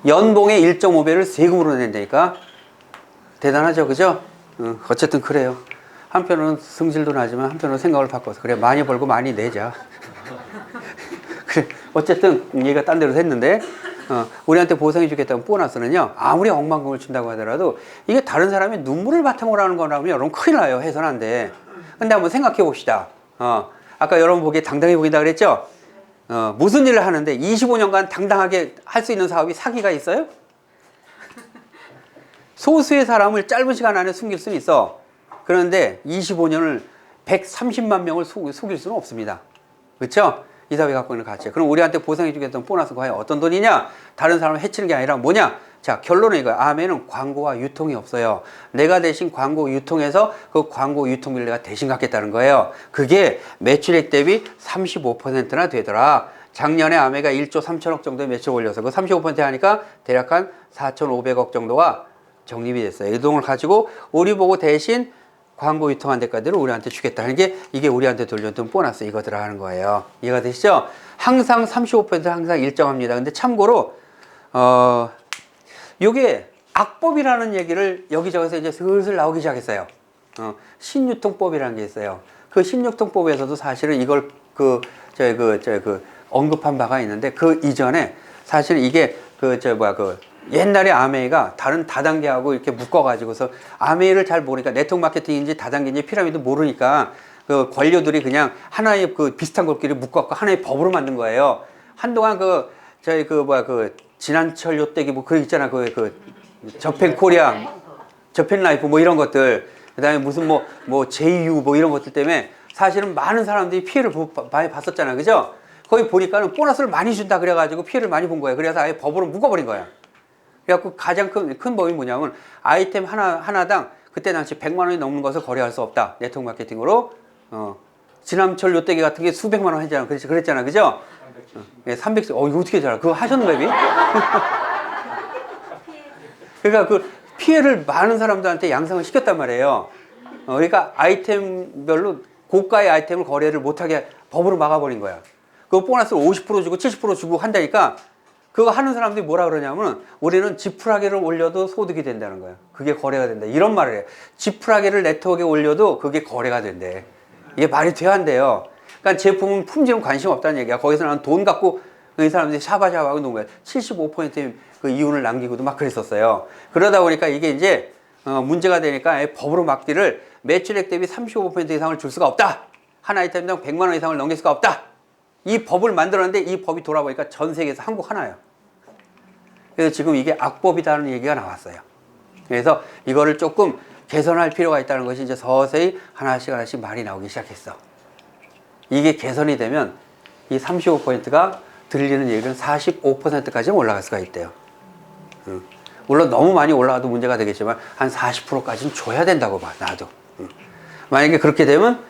연봉의 1.5배를 세금으로 낸다니까. 대단하죠, 그죠? 어쨌든 그래요. 한편으로는 승질도 나지만 한편으로는 생각을 바꿔서 그래, 많이 벌고 많이 내자. 그래, 어쨌든 얘가 딴 데로 했는데 우리한테 보상해 주겠다는 보너스는요, 아무리 억만금을 준다고 하더라도 이게 다른 사람의 눈물을 바탕으로 하는 거라면 여러분 큰일 나요. 해서는 안 돼. 근데 한번 생각해 봅시다. 아까 여러분 보기에 당당해 보인다 그랬죠? 무슨 일을 하는데 25년간 당당하게 할 수 있는 사업이 사기가 있어요? 소수의 사람을 짧은 시간 안에 숨길 수는 있어. 그런데 25년을 130만 명을 속일 수는 없습니다. 그렇죠? 이 사업이 갖고 있는 가치. 그럼 우리한테 보상해 주겠다는 보너스가 과연 어떤 돈이냐? 다른 사람을 해치는 게 아니라 뭐냐? 자, 결론은 이거야. 아멘은 광고와 유통이 없어요. 내가 대신 광고 유통해서 그 광고 유통비를 내가 대신 갖겠다는 거예요. 그게 매출액 대비 35%나 되더라. 작년에 아메가 1조 3천억 정도의 매출 올려서 그 35% 하니까 대략 한 4,500억 정도가 적립이 됐어요. 이 돈을 가지고 우리 보고 대신 광고 유통한 데까지를 우리한테 주겠다는 게 이게 우리한테 돌려준 보너스 이거더라 하는 거예요. 이해가 되시죠? 항상 35% 항상 일정합니다. 근데 참고로 요게 악법이라는 얘기를 여기저기서 이제 슬슬 나오기 시작했어요. 신유통법이라는 게 있어요. 그 신유통법에서도 사실은 이걸 언급한 바가 있는데 그 이전에 사실 이게 옛날에 아메이가 다른 다단계하고 이렇게 묶어가지고서 아메이를 잘 모르니까 네트워크 마케팅인지 다단계인지 피라미드 모르니까 그 관료들이 그냥 하나의 그 비슷한 것끼리 묶어갖고 하나의 법으로 만든 거예요. 한동안 진한철 요때기 뭐 그 있잖아. 저펜 코리아, 저펜 라이프 뭐 이런 것들. 그 다음에 무슨 JU 뭐 이런 것들 때문에 사실은 많은 사람들이 피해를 많이 봤었잖아. 그죠? 거기 보니까는 보너스를 많이 준다 그래가지고 피해를 많이 본 거예요. 그래서 아예 법으로 묶어버린 거야. 그래갖고 가장 큰 법이 뭐냐면 아이템 하나당 그때 당시 100만 원이 넘는 것을 거래할 수 없다. 네트워크 마케팅으로. 진함철 요때기 같은 게 수백만 원 했잖아. 그랬잖아. 그죠? 300, 이거 어떻게 잘 알아? 그거 하셨는 거야, 그러니까 그 피해를 많은 사람들한테 양상을 시켰단 말이에요. 그러니까 아이템별로 고가의 아이템을 거래를 못하게 법으로 막아버린 거야. 그 보너스를 50% 주고 70% 주고 한다니까 그거 하는 사람들이 뭐라 그러냐면 우리는 지푸라기를 올려도 소득이 된다는 거야. 그게 거래가 된다. 이런 말을 해. 지푸라기를 네트워크에 올려도 그게 거래가 된대. 이게 말이 돼야 한대요. 그러니까 제품은 품질은 관심 없다는 얘기야. 거기서 나는 돈 갖고 이 사람들이 샤바샤바하고 노는 거야. 75%의 그 이윤을 남기고도 막 그랬었어요. 그러다 보니까 이게 이제 문제가 되니까 법으로 막기를 매출액 대비 35% 이상을 줄 수가 없다. 한 아이템당 100만 원 이상을 넘길 수가 없다. 이 법을 만들었는데 이 법이 돌아보니까 전 세계에서 한국 하나예요. 그래서 지금 이게 악법이다는 얘기가 나왔어요. 그래서 이거를 조금 개선할 필요가 있다는 것이 이제 서서히 하나씩 말이 나오기 시작했어. 이게 개선이 되면 이 35%가 들리는 얘기는 45%까지 올라갈 수가 있대요. 물론 너무 많이 올라가도 문제가 되겠지만 한 40%까지는 줘야 된다고 봐, 나도. 만약에 그렇게 되면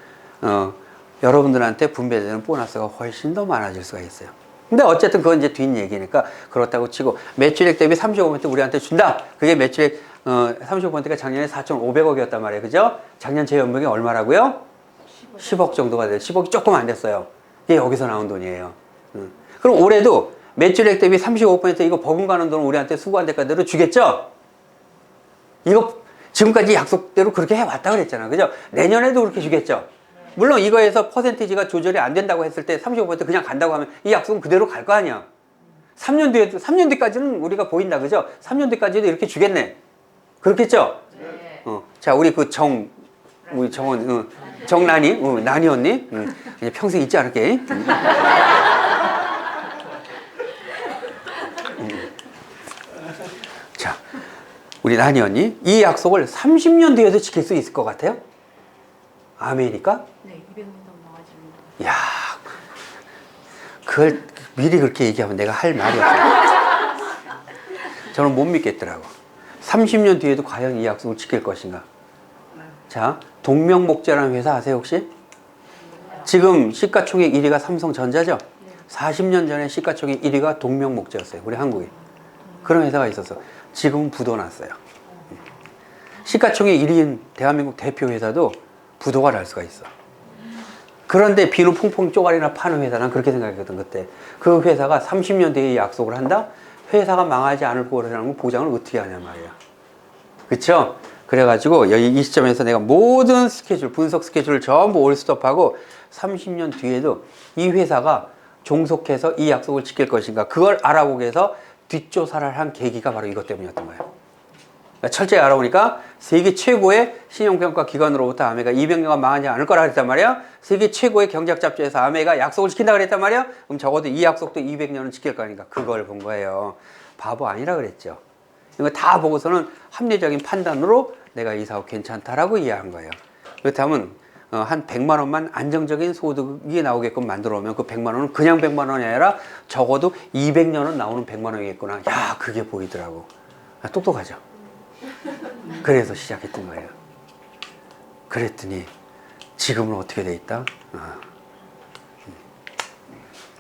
여러분들한테 분배되는 보너스가 훨씬 더 많아질 수가 있어요. 근데 어쨌든 그건 이제 뒷얘기니까 그렇다고 치고 매출액 대비 35% 우리한테 준다. 그게 매출액 35%가 작년에 4,500억이었단 말이에요. 그죠? 작년 제 연봉이 얼마라고요? 10억 정도가 돼요. 10억이 조금 안 됐어요. 이게 여기서 나온 돈이에요. 그럼 올해도 매출액 대비 35% 이거 버금가는 돈을 우리한테 수고한 대가대로 주겠죠? 이거 지금까지 약속대로 그렇게 해왔다 그랬잖아. 그죠? 내년에도 그렇게 주겠죠? 물론 이거에서 퍼센티지가 조절이 안 된다고 했을 때 35% 그냥 간다고 하면 이 약속은 그대로 갈 거 아니야. 3년 뒤까지는 우리가 보인다. 그죠? 3년 뒤까지도 이렇게 주겠네. 그렇겠죠? 네. 자, 우리 우리 정원, 정란이, 난이 언니. 이제 평생 잊지 않을게. 자, 우리 난이 언니. 이 약속을 30년 뒤에도 지킬 수 있을 것 같아요? 아메리카? 네, 200명 넘어가지고. 야, 그걸 미리 그렇게 얘기하면 내가 할 말이 없어요. 저는 못 믿겠더라고. 30년 뒤에도 과연 이 약속을 지킬 것인가? 자, 동명목재라는 회사 아세요 혹시? 지금 시가총액 1위가 삼성전자죠? 40년 전에 시가총액 1위가 동명목재였어요. 우리 한국에. 그런 회사가 있었어. 지금은 부도 났어요. 시가총액 1위인 대한민국 대표 회사도 부도가 날 수가 있어. 그런데 비누 퐁퐁 쪼가리나 파는 회사, 난 그렇게 생각했거든 그때. 그 회사가 30년 뒤에 약속을 한다? 회사가 망하지 않을 거라는 보장을 어떻게 하냐 말이야. 그쵸? 그래가지고 여기 이 시점에서 내가 모든 스케줄, 분석 스케줄을 전부 올스톱하고 30년 뒤에도 이 회사가 종속해서 이 약속을 지킬 것인가, 그걸 알아보기 위해서 뒷조사를 한 계기가 바로 이것 때문이었던 거예요. 그러니까 철저히 알아보니까 세계 최고의 신용평가 기관으로부터 아메가 200년간 망하지 않을 거라 그랬단 말이야. 세계 최고의 경제학 잡지에서 아메가 약속을 지킨다 그랬단 말이야. 그럼 적어도 이 약속도 200년은 지킬 거니까 그걸 본 거예요. 바보 아니라 그랬죠. 이거 다 보고서는 합리적인 판단으로 내가 이 사업 괜찮다라고 이해한 거예요. 그렇다면 한 100만 원만 안정적인 소득이 나오게끔 만들어 오면 그 100만 원은 그냥 100만 원이 아니라 적어도 200년은 나오는 100만 원이겠구나. 야, 그게 보이더라고. 똑똑하죠. 그래서 시작했던 거예요. 그랬더니 지금은 어떻게 돼 있다?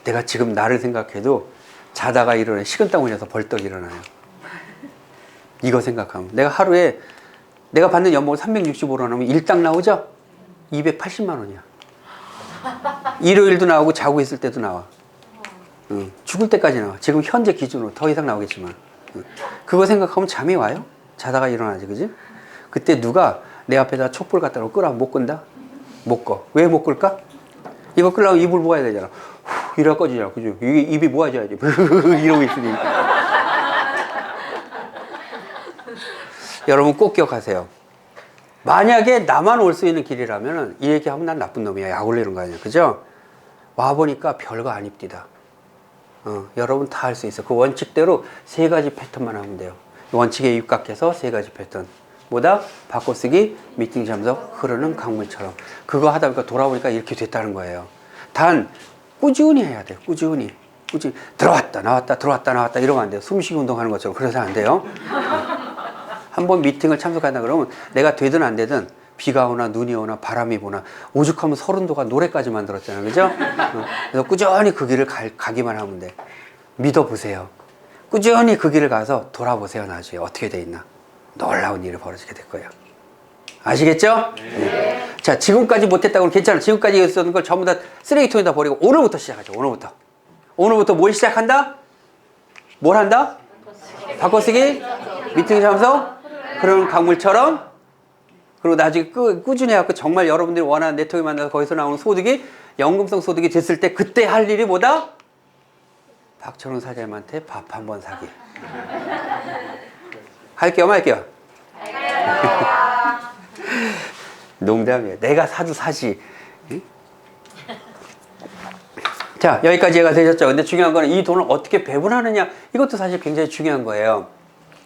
내가 지금 나를 생각해도 자다가 일어나 식은땀 흘려서 벌떡 일어나요. 이거 생각하면 내가 하루에 내가 받는 연봉을 365로 하면 일당 나오죠? 280만 원이야. 일요일도 나오고 자고 있을 때도 나와. 죽을 때까지 나와. 지금 현재 기준으로 더 이상 나오겠지만. 그거 생각하면 잠이 와요? 자다가 일어나지, 그지? 그때 누가 내 앞에다 촛불 갖다 놓고 끄라 못 끈다? 못 꺼. 왜 못 끌까? 이거 끌려면 입을 모아야 되잖아. 후, 이래야 꺼지잖아, 그죠? 이게 입이 모아져야지. 이러고 있으니. 여러분 꼭 기억하세요. 만약에 나만 올 수 있는 길이라면 이 얘기하면 난 나쁜 놈이야. 약 올리는 거 아니야. 그죠? 와보니까 별거 아닙디다. 여러분 다 할 수 있어. 그 원칙대로 3가지 패턴만 하면 돼요. 원칙에 입각해서 3가지 패턴. 뭐다? 바꿔쓰기, 미팅 참석, 흐르는 강물처럼. 그거 하다 보니까 돌아보니까 이렇게 됐다는 거예요. 단 꾸준히 해야 돼요. 꾸준히. 들어왔다 나왔다 들어왔다 나왔다 이러면 안 돼요. 숨쉬기 운동하는 것처럼. 그래서 안 돼요. 한번 미팅을 참석한다 그러면 내가 되든 안 되든 비가 오나 눈이 오나 바람이 부나 오죽하면 서른도가 노래까지 만들었잖아요. 그죠? 그래서 꾸준히 그 길을 가기만 하면 돼. 믿어보세요. 꾸준히 그 길을 가서 돌아보세요. 나중에 어떻게 돼 있나. 놀라운 일이 벌어지게 될 거예요. 아시겠죠? 네. 자, 지금까지 못했다고는 괜찮아. 지금까지 있었던 걸 전부 다 쓰레기통에다 버리고 오늘부터 시작하죠. 오늘부터 뭘 시작한다? 뭘 한다? 바꿔쓰기, 미팅 참석, 그런 강물처럼. 그리고 나중에 꾸준히 해갖고 정말 여러분들이 원하는 네트워크에 만나서 거기서 나오는 소득이 연금성 소득이 됐을 때 그때 할 일이 뭐다? 박철훈 사장님한테 밥 한 번 사기. 할게요 말게요? 농담이에요. 내가 사도 사지. 응? 자, 여기까지 얘가 되셨죠? 근데 중요한 거는 이 돈을 어떻게 배분하느냐, 이것도 사실 굉장히 중요한 거예요.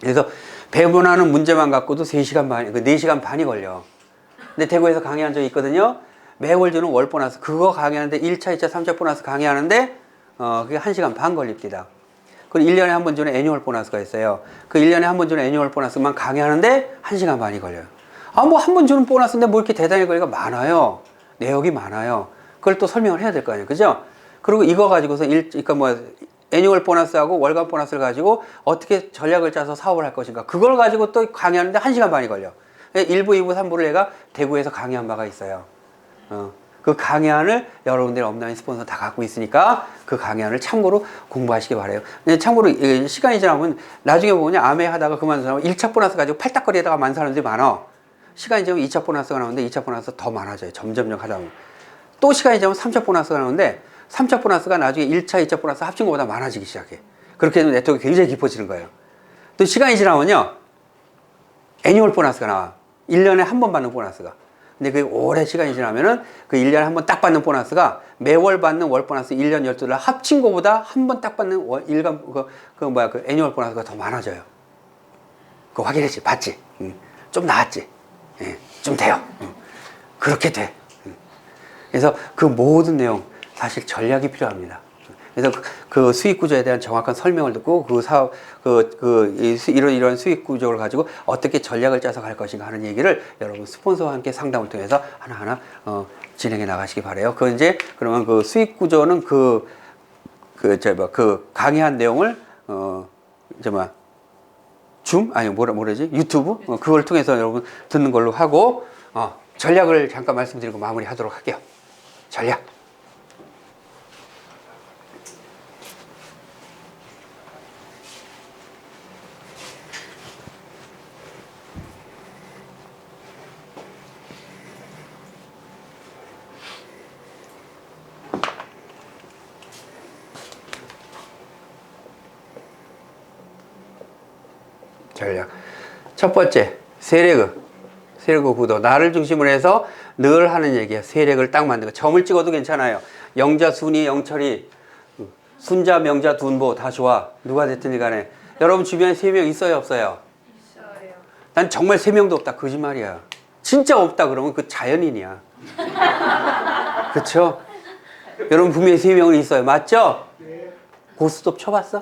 그래서 배분하는 문제만 갖고도 3시간 반, 4시간 반이 걸려. 근데 대구에서 강의한 적이 있거든요. 매월 주는 월 보너스. 그거 강의하는데 1차, 2차, 3차 보너스 강의하는데 그게 1시간 반 걸립니다. 그리고 1년에 한 번 주는 애니얼 보너스가 있어요. 그 1년에 한 번 주는 애니얼 보너스만 강의하는데 1시간 반이 걸려요. 뭐 한 번 주는 보너스인데 뭐 이렇게 대단히 거리가 많아요. 내역이 많아요. 그걸 또 설명을 해야 될 거 아니에요. 그죠? 그리고 이거 가지고서 그러니까 뭐 애니얼 보너스하고 월간 보너스를 가지고 어떻게 전략을 짜서 사업을 할 것인가. 그걸 가지고 또 강의하는데 1시간 반이 걸려. 1부, 2부, 3부를 내가 대구에서 강의한 바가 있어요. 그 강의안을 여러분들이 업라인 스폰서 다 갖고 있으니까 그 강의안을 참고로 공부하시기 바래요. 근데 참고로 시간이 지나면 나중에 보면 아메 하다가 그만둔 사람은 1차 보너스 가지고 팔딱거리다가 만 사람들이 많아. 시간이 지나면 2차 보너스가 나오는데 2차 보너스 더 많아져요. 점점 하다 보면. 또 시간이 지나면 3차 보너스가 나오는데 3차 보너스가 나중에 1차, 2차 보너스 합친 것보다 많아지기 시작해. 그렇게 되면 네트워크가 굉장히 깊어지는 거예요. 또 시간이 지나면요, 애니멀 보너스가 나와. 1년에 한 번 받는 보너스가. 근데 그 오래 시간이 지나면은 그 1년에 한 번 딱 받는 보너스가 매월 받는 월 보너스 1년 12달 합친 거보다 한 번 딱 받는 그 애니멀 보너스가 더 많아져요. 그거 확인했지? 봤지? 좀 나았지? 예, 좀 돼요. 그렇게 돼. 그래서 그 모든 내용, 사실 전략이 필요합니다. 그래서 그 수익 구조에 대한 정확한 설명을 듣고 그 사업, 이런 수익 구조를 가지고 어떻게 전략을 짜서 갈 것인가 하는 얘기를 여러분 스폰서와 함께 상담을 통해서 하나하나 진행해 나가시기 바래요. 그 이제 그러면 그 수익 구조는 그 강의한 내용을 뭐라지? 유튜브? 그걸 통해서 여러분 듣는 걸로 하고, 전략을 잠깐 말씀드리고 마무리 하도록 할게요. 전략. 전략. 첫 번째, 세레그 구도. 나를 중심으로 해서 늘 하는 얘기야. 세력을 딱 만들고. 점을 찍어도 괜찮아요. 영자, 순이, 영철이, 순자, 명자, 둔보 다 좋아. 누가 됐든 간에. 여러분 주변에 3명 있어요, 없어요? 있어요. 난 정말 3명도 없다. 거짓말이야. 진짜 없다 그러면 그 자연인이야. 그쵸? 여러분 분명히 3명은 있어요. 맞죠? 네. 고스톱 쳐봤어?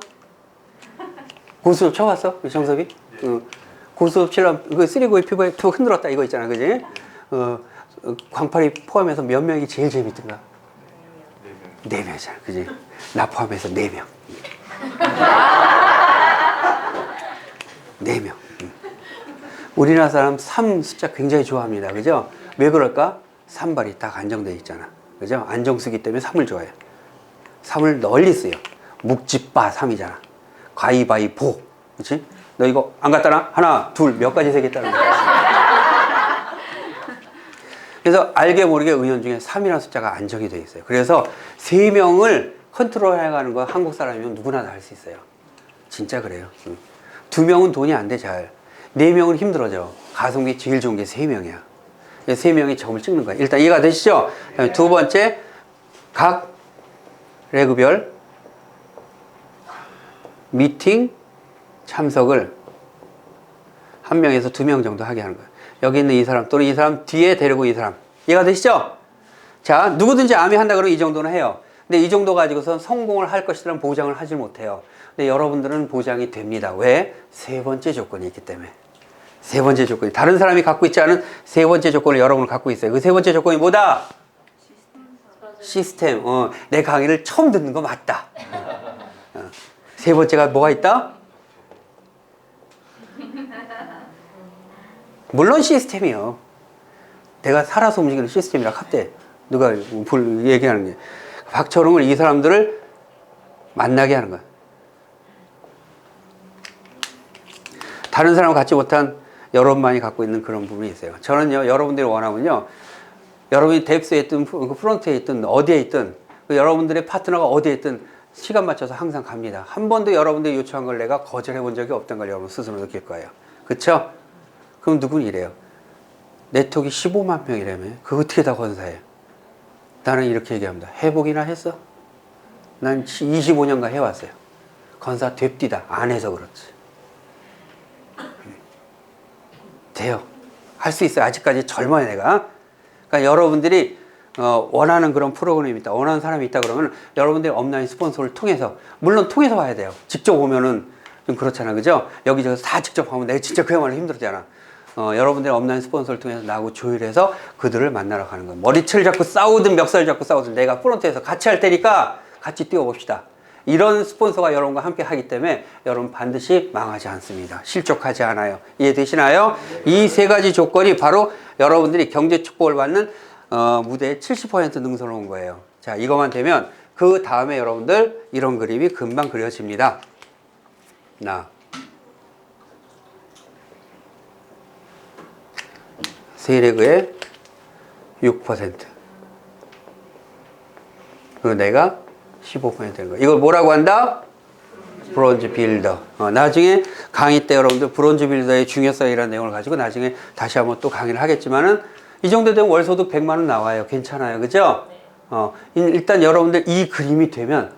고스톱 쳐봤어? 정섭이? 응. 고스톱 치려면 그 3고의 피부에 툭 흔들었다 이거 있잖아, 그지? 광팔이 포함해서 몇 명이 제일 재밌던가? 4명이잖아, 그지? 나 포함해서 4명. 4명. 우리나라 사람 3 숫자 굉장히 좋아합니다, 그죠? 왜 그럴까? 3발이 딱 안정되어 있잖아, 그죠? 안정수기 때문에 3을 좋아해요. 3을 널리 쓰요. 묵집바 3이잖아. 가위바위보, 그렇지? 너 이거 안 갖다 놔? 하나, 둘, 몇 가지 세겠다는 거야. 그래서 알게 모르게 은연중에 3이라는 숫자가 안정이 되어 있어요. 그래서 3명을 컨트롤 해가는 거 한국 사람이면 누구나 다 할 수 있어요. 진짜 그래요. 2명은 돈이 안 돼, 잘. 4명은 힘들어져. 가성비 제일 좋은 게 3명이야. 3명이 점을 찍는 거야. 일단 이해가 되시죠? 두 번째, 각 레그별 미팅 참석을 1명에서 2명 정도 하게 하는 거예요. 여기 있는 이 사람 또는 이 사람 뒤에 데리고 이 사람. 이해가 되시죠? 자, 누구든지 암이 한다 그러면 이 정도는 해요. 근데 이 정도 가지고선 성공을 할 것이라는 보장을 하질 못해요. 근데 여러분들은 보장이 됩니다. 왜? 3번째 조건이 있기 때문에. 3번째 조건이. 다른 사람이 갖고 있지 않은 3번째 조건을 여러분은 갖고 있어요. 그 3번째 조건이 뭐다? 시스템. 내 강의를 처음 듣는 거 맞다. 3번째가 뭐가 있다? 물론 시스템이요. 내가 살아서 움직이는 시스템이라 합대. 누가 얘기하는 게. 박철웅을 이 사람들을 만나게 하는 거야. 다른 사람 갖지 못한 여러분만이 갖고 있는 그런 부분이 있어요. 저는요, 여러분들이 원하면요, 여러분이 덱스에 있든 프론트에 있든 어디에 있든 여러분들의 파트너가 어디에 있든 시간 맞춰서 항상 갑니다. 한 번도 여러분들이 요청한 걸 내가 거절해 본 적이 없던 걸 여러분 스스로 느낄 거예요. 그쵸? 그럼 누군 이래요. 네트워크 15만 명이라며. 그거 어떻게 다 건사해? 나는 이렇게 얘기합니다. 해보기나 했어? 난 25년간 해왔어요. 건사 됩디다. 안 해서 그렇지. 돼요. 할 수 있어요. 아직까지 젊어요, 내가. 그러니까 여러분들이 원하는 그런 프로그램이 있다, 원하는 사람이 있다 그러면 여러분들이 업라인 스폰서를 통해서, 물론 통해서 와야 돼요. 직접 오면은 좀 그렇잖아, 그죠? 여기저기 다 직접 하면 내가 진짜 그야말로 힘들잖아. 여러분들이 업라인 스폰서를 통해서 나하고 조율해서 그들을 만나러 가는 거예요. 머리채를 잡고 싸우든 멱살 잡고 싸우든 내가 프론트에서 같이 할 테니까 같이 뛰어봅시다. 이런 스폰서가 여러분과 함께 하기 때문에 여러분 반드시 망하지 않습니다. 실족하지 않아요. 이해되시나요? 이 3가지 조건이 바로 여러분들이 경제 축복을 받는 무대의 70% 능선을 온 거예요. 자, 이것만 되면 그 다음에 여러분들 이런 그림이 금방 그려집니다. 세레그의 6%. 그리고 내가 15% 되는 거야. 이걸 뭐라고 한다? 브론즈 빌더. 나중에 강의 때 여러분들 브론즈 빌더의 중요성이라는 내용을 가지고 나중에 다시 한번 또 강의를 하겠지만은 이 정도 되면 월소득 100만 원 나와요. 괜찮아요. 그죠? 일단 여러분들 이 그림이 되면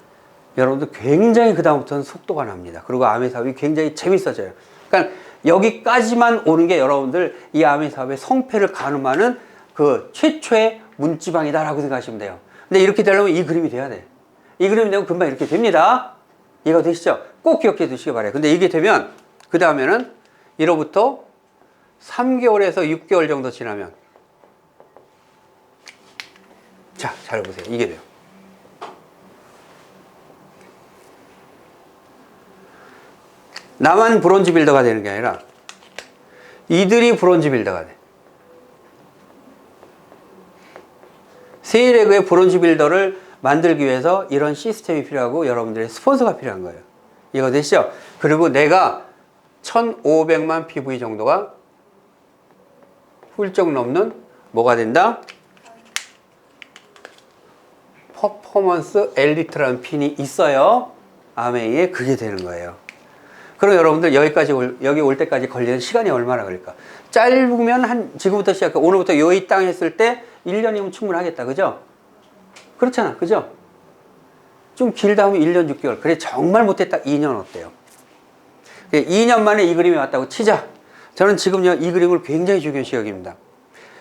여러분들 굉장히 그다음부터는 속도가 납니다. 그리고 아메 사업이 굉장히 재밌어져요. 그러니까 여기까지만 오는 게 여러분들 이 아메 사업의 성패를 가늠하는 그 최초의 문지방이다라고 생각하시면 돼요. 근데 이렇게 되려면 이 그림이 돼야 돼. 이 그림이 되면 금방 이렇게 됩니다. 이해가 되시죠? 꼭 기억해 두시기 바라요. 근데 이게 되면 그 다음에는 1호부터 3개월에서 6개월 정도 지나면 자, 잘 보세요. 이게 돼요. 나만 브론즈 빌더가 되는 게 아니라 이들이 브론즈 빌더가 돼. 세일에그의 브론즈 빌더를 만들기 위해서 이런 시스템이 필요하고 여러분들의 스폰서가 필요한 거예요. 이거 되시죠? 그리고 내가 1500만 PV 정도가 훌쩍 넘는 뭐가 된다? 퍼포먼스 엘리트라는 핀이 있어요. 아메이에 그게 되는 거예요. 그럼 여러분들 여기 올 때까지 걸리는 시간이 얼마나 걸릴까? 짧으면 지금부터 시작해 오늘부터 여의 땅 했을 때 1년이면 충분하겠다. 그죠? 그렇잖아. 그죠? 좀 길다 하면 1년 6개월. 그래 정말 못했다. 2년 어때요? 2년 만에 이 그림이 왔다고 치자. 저는 지금요 이 그림을 굉장히 중요시 여깁니다.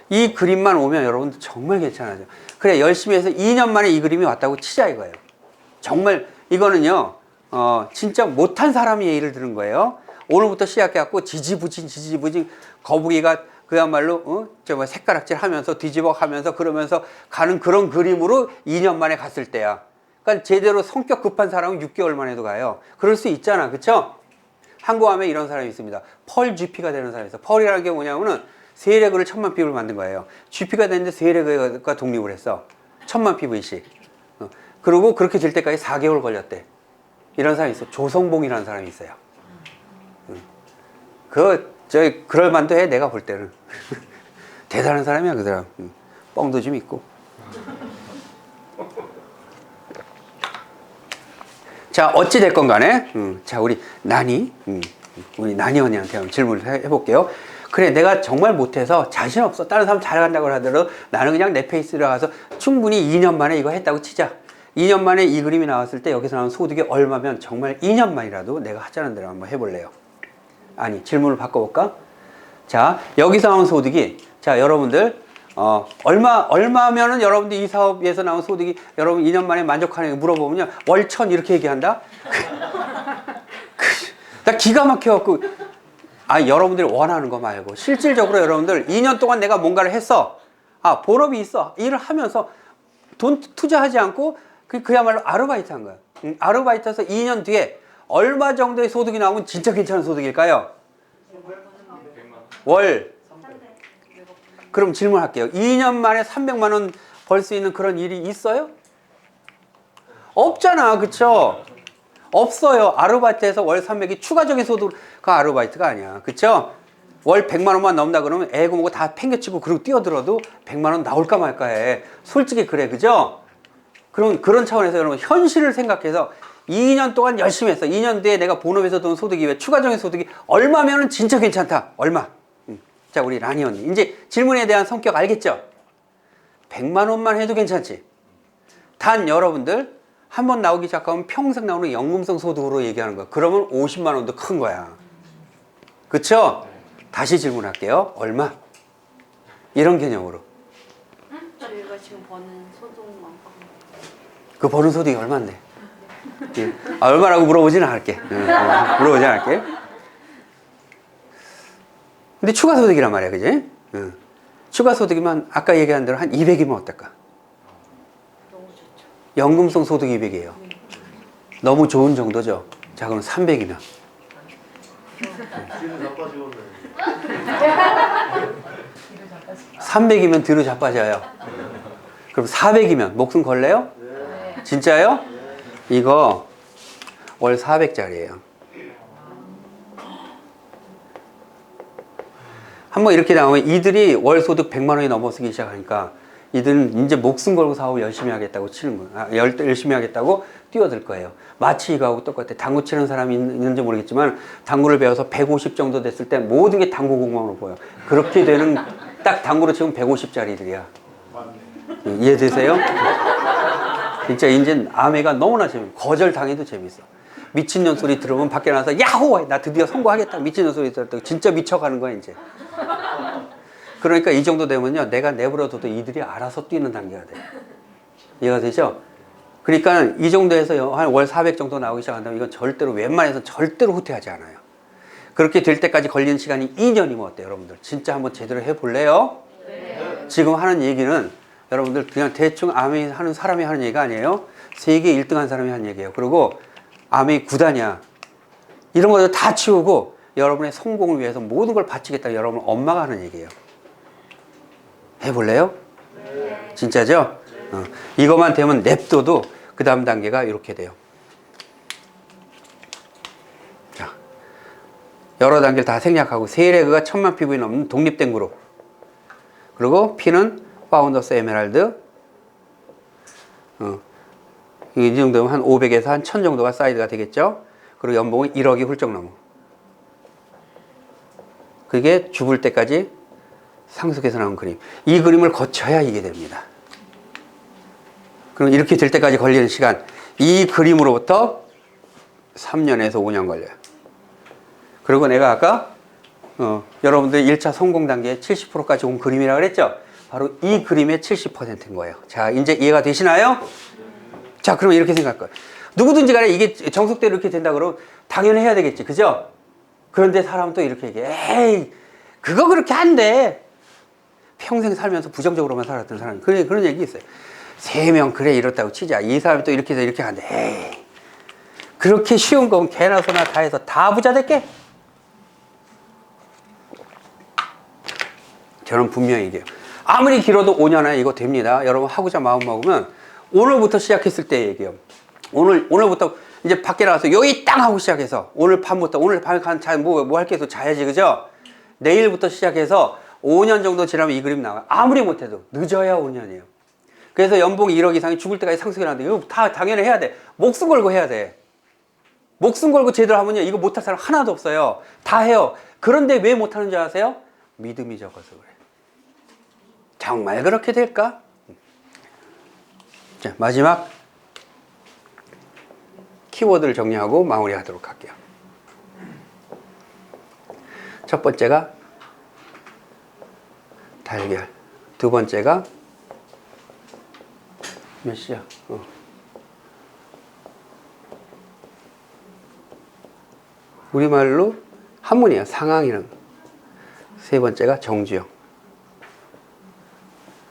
이 그림만 오면 여러분들 정말 괜찮아져. 그래 열심히 해서 2년 만에 이 그림이 왔다고 치자 이거예요. 정말 이거는요 진짜 못한 사람이 예의를 드는 거예요. 오늘부터 시작해갖고 지지부진 거북이가 그야말로 색가락질 하면서 뒤집어 가면서 그러면서 가는 그런 그림으로 2년 만에 갔을 때야. 그러니까 제대로 성격 급한 사람은 6개월 만에도 가요. 그럴 수 있잖아. 그쵸? 한국함에 이런 사람이 있습니다. 펄 GP가 되는 사람이 있어. 펄이라는 게 뭐냐면은 세일에그를 1000만 PV를 만든 거예요. GP가 됐는데 세일에그가 독립을 했어. 1000만 PV씩. 그리고 그렇게 될 때까지 4개월 걸렸대. 이런 사람이 있어. 조성봉이라는 사람이 있어요. 그럴 만도 해, 내가 볼 때는. 대단한 사람이야, 그 사람. 뻥도 좀 있고. 자, 어찌됐건 간에, 자, 우리 나니 언니한테 한번 질문을 해볼게요. 그래, 내가 정말 못해서 자신 없어. 다른 사람 잘간다고 하더라도 나는 그냥 내 페이스로 가서 충분히 2년 만에 이거 했다고 치자. 2년 만에 이 그림이 나왔을 때 여기서 나온 소득이 얼마면 정말 2년 만이라도 내가 하자는 대로 한번 해볼래요. 아니, 질문을 바꿔볼까? 자, 여기서 나온 소득이, 자, 여러분들, 얼마면은 여러분들 이 사업에서 나온 소득이 여러분 2년 만에 만족하는 거 물어보면요. 월 1000 이렇게 얘기한다? 나 기가 막혀갖고, 여러분들이 원하는 거 말고, 실질적으로 여러분들 2년 동안 내가 뭔가를 했어. 본업이 있어. 일을 하면서 돈 투자하지 않고, 그야말로 아르바이트 한 거야. 아르바이트에서 2년 뒤에 얼마 정도의 소득이 나오면 진짜 괜찮은 소득일까요? 월. 그럼 질문할게요. 2년 만에 300만 원 벌 수 있는 그런 일이 있어요? 없잖아. 그쵸? 없어요. 아르바이트에서 월 300이 추가적인 소득가 아르바이트가 아니야. 그쵸? 월 100만 원만 넘는다 그러면 애고 뭐고 다 팽개치고 그리고 뛰어들어도 100만 원 나올까 말까 해. 솔직히 그래. 그죠? 그런 차원에서 여러분 현실을 생각해서 2년 동안 열심히 했어. 2년 뒤에 내가 본업에서 돈 소득이 왜 추가적인 소득이 얼마면은 진짜 괜찮다. 얼마? 자, 우리 라니 언니. 이제 질문에 대한 성격 알겠죠? 100만 원만 해도 괜찮지. 단 여러분들 한번 나오기 시작하면 평생 나오는 연금성 소득으로 얘기하는 거야. 그러면 50만 원도 큰 거야. 그쵸? 다시 질문할게요. 얼마? 이런 개념으로. 저희가 지금 버는 소득만큼. 그 버는 소득이 얼마인데? 얼마라고 물어보지는 않을게. 물어보지 않을게. 근데 추가 소득이란 말이야, 그지? 추가 소득이면 아까 얘기한 대로 한 200이면 어떨까? 너무 좋죠. 연금성 소득 200이에요. 너무 좋은 정도죠? 자, 그럼 300이면. 뒤로 자빠지겠네. 300이면 뒤로 자빠져요. 그럼 400이면 목숨 걸래요? 네. 진짜요? 이거 월 400짜리예요. 한번 이렇게 나오면 이들이 월 소득 100만 원이 넘어서기 시작하니까 이들은 이제 목숨 걸고 사업을 열심히 하겠다고 치는 거예요. 열심히 하겠다고 뛰어들 거예요. 마치 이거하고 똑같아. 당구 치는 사람이 있는지 모르겠지만 당구를 배워서 150 정도 됐을 때 모든 게 당구 공방으로 보여. 그렇게 되는 딱 당구로 치면 150짜리들이야. 이해되세요? 진짜 이제 아메가 너무나 재밌어. 거절당해도 재밌어. 미친년 소리 들으면 밖에 나가서 야호! 나 드디어 성공하겠다. 미친년 소리 들을 때 진짜 미쳐가는 거야 이제. 그러니까 이 정도 되면요 내가 내버려둬도 이들이 알아서 뛰는 단계가 돼. 이해가 되죠? 그러니까 이 정도에서 한 월 400 정도 나오기 시작한다면 이건 절대로 웬만해서 절대로 후퇴하지 않아요. 그렇게 될 때까지 걸리는 시간이 2년이면 어때요, 여러분들? 진짜 한번 제대로 해볼래요? 네. 지금 하는 얘기는 여러분들 그냥 대충 아메이 하는 사람이 하는 얘기가 아니에요. 세계 1등 한 사람이 하는 얘기예요. 그리고 아메이 구단이야. 이런 것도 다 치우고 여러분의 성공을 위해서 모든 걸 바치겠다. 여러분 엄마가 하는 얘기예요. 해볼래요? 네. 진짜죠? 이것만 되면 냅둬도 그 다음 단계가 이렇게 돼요. 자, 여러 단계를 다 생략하고 세레그가 1000만 PV 넘는 독립된 그룹. 그리고 P는 파운더스 에메랄드. 이 정도면 한 500에서 한 1000 정도가 사이즈가 되겠죠. 그리고 연봉은 1억이 훌쩍 넘어. 그게 죽을 때까지 상속해서 나온 그림. 이 그림을 거쳐야 이게 됩니다. 그럼 이렇게 될 때까지 걸리는 시간, 이 그림으로부터 3년에서 5년 걸려요. 그리고 내가 아까 여러분들 1차 성공 단계에 70%까지 온 그림이라고 그랬죠? 바로 이 그림의 70%인 거예요. 자, 이제 이해가 되시나요? 자, 그러면 이렇게 생각할 거예요. 누구든지 간에 이게 정석대로 이렇게 된다 그러면 당연히 해야 되겠지. 그죠? 그런데 사람은 또 이렇게 얘기해. 에이, 그거 그렇게 안 돼. 평생 살면서 부정적으로만 살았던 사람이 그런 얘기 있어요. 3명 그래 이렇다고 치자. 이 사람이 또 이렇게 해서 이렇게 하는데 에이, 그렇게 쉬운 거면 개나 소나 다 해서 다 부자 될게. 저는 분명히 얘기해요. 아무리 길어도 5년 안에 이거 됩니다. 여러분 하고자 마음 먹으면 오늘부터 시작했을 때 얘기해요. 오늘부터 이제 밖에 나가서 여기 땅 하고 시작해서 오늘 밤부터 오늘 밤에 뭐 할 게 있어 자야지. 그죠? 내일부터 시작해서 5년 정도 지나면 이 그림 나와요. 아무리 못해도 늦어야 5년이에요. 그래서 연봉 1억 이상이 죽을 때까지 상승이 나는데 이거 다 당연히 해야 돼. 목숨 걸고 해야 돼. 목숨 걸고 제대로 하면요 이거 못할 사람 하나도 없어요. 다 해요. 그런데 왜 못하는 줄 아세요? 믿음이 적어서 그래. 정말 그렇게 될까? 자, 마지막 키워드를 정리하고 마무리하도록 할게요. 첫 번째가 달걀, 두 번째가 몇 시야? 우리말로 한문이에요. 상황이란. 세 번째가 정주영.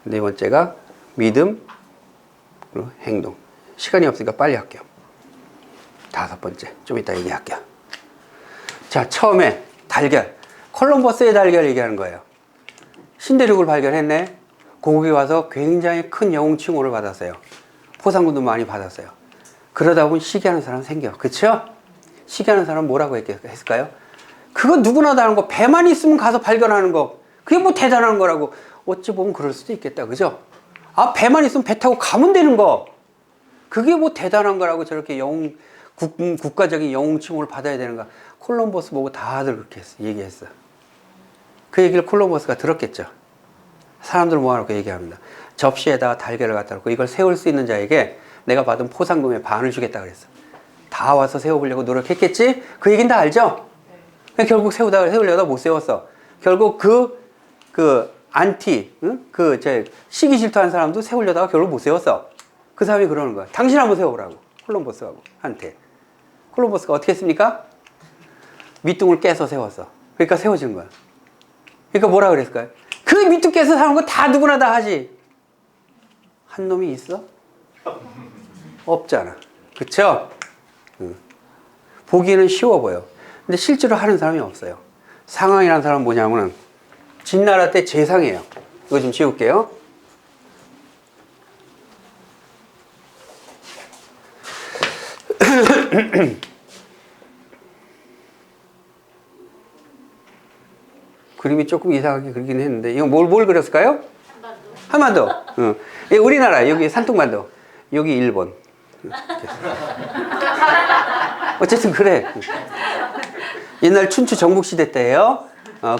네 번째가 믿음, 그리고 행동. 시간이 없으니까 빨리 할게요. 다섯 번째, 좀 이따 얘기할게요. 자, 처음에 달걀. 콜럼버스의 달걀 얘기하는 거예요. 신대륙을 발견했네. 거기 와서 굉장히 큰 영웅 칭호를 받았어요. 포상금도 많이 받았어요. 그러다 보면 시기하는 사람 생겨. 그쵸? 시기하는 사람 뭐라고 했을까요? 그거 누구나 다 하는 거. 배만 있으면 가서 발견하는 거. 그게 뭐 대단한 거라고. 어찌 보면 그럴 수도 있겠다. 그죠? 아, 배만 있으면 배 타고 가면 되는 거. 그게 뭐 대단한 거라고 저렇게 국가적인 영웅 칭호를 받아야 되는가. 콜럼버스 보고 다들 그렇게 얘기했어. 그 얘기를 콜럼버스가 들었겠죠. 사람들 모아놓고 얘기합니다. 접시에다가 달걀을 갖다 놓고 이걸 세울 수 있는 자에게 내가 받은 포상금의 반을 주겠다 그랬어. 다 와서 세워보려고 노력했겠지? 그 얘기는 다 알죠? 결국 세우려다 못 세웠어. 결국 시기 질투한 사람도 세우려다가 결국 못 세웠어. 그 사람이 그러는 거야. 당신 한번 세워보라고. 콜럼버스하고 한테. 콜럼버스가 어떻게 했습니까? 밑둥을 깨서 세웠어. 그러니까 세워진 거야. 그러니까 뭐라 그랬을까요? 그 밑둥 깨서 사는 거 다 누구나 다 하지. 한 놈이 있어? 없잖아. 그쵸? 보기에는 쉬워 보여. 근데 실제로 하는 사람이 없어요. 상황이라는 사람은 뭐냐면은 진나라 때 재상이에요. 이거 좀 지울게요. 그림이 조금 이상하게 그리긴 했는데 이거 뭘 그렸을까요? 한반도. 우리나라 여기 산둥반도. 여기 일본. 어쨌든 그래. 옛날 춘추 전국시대 때예요.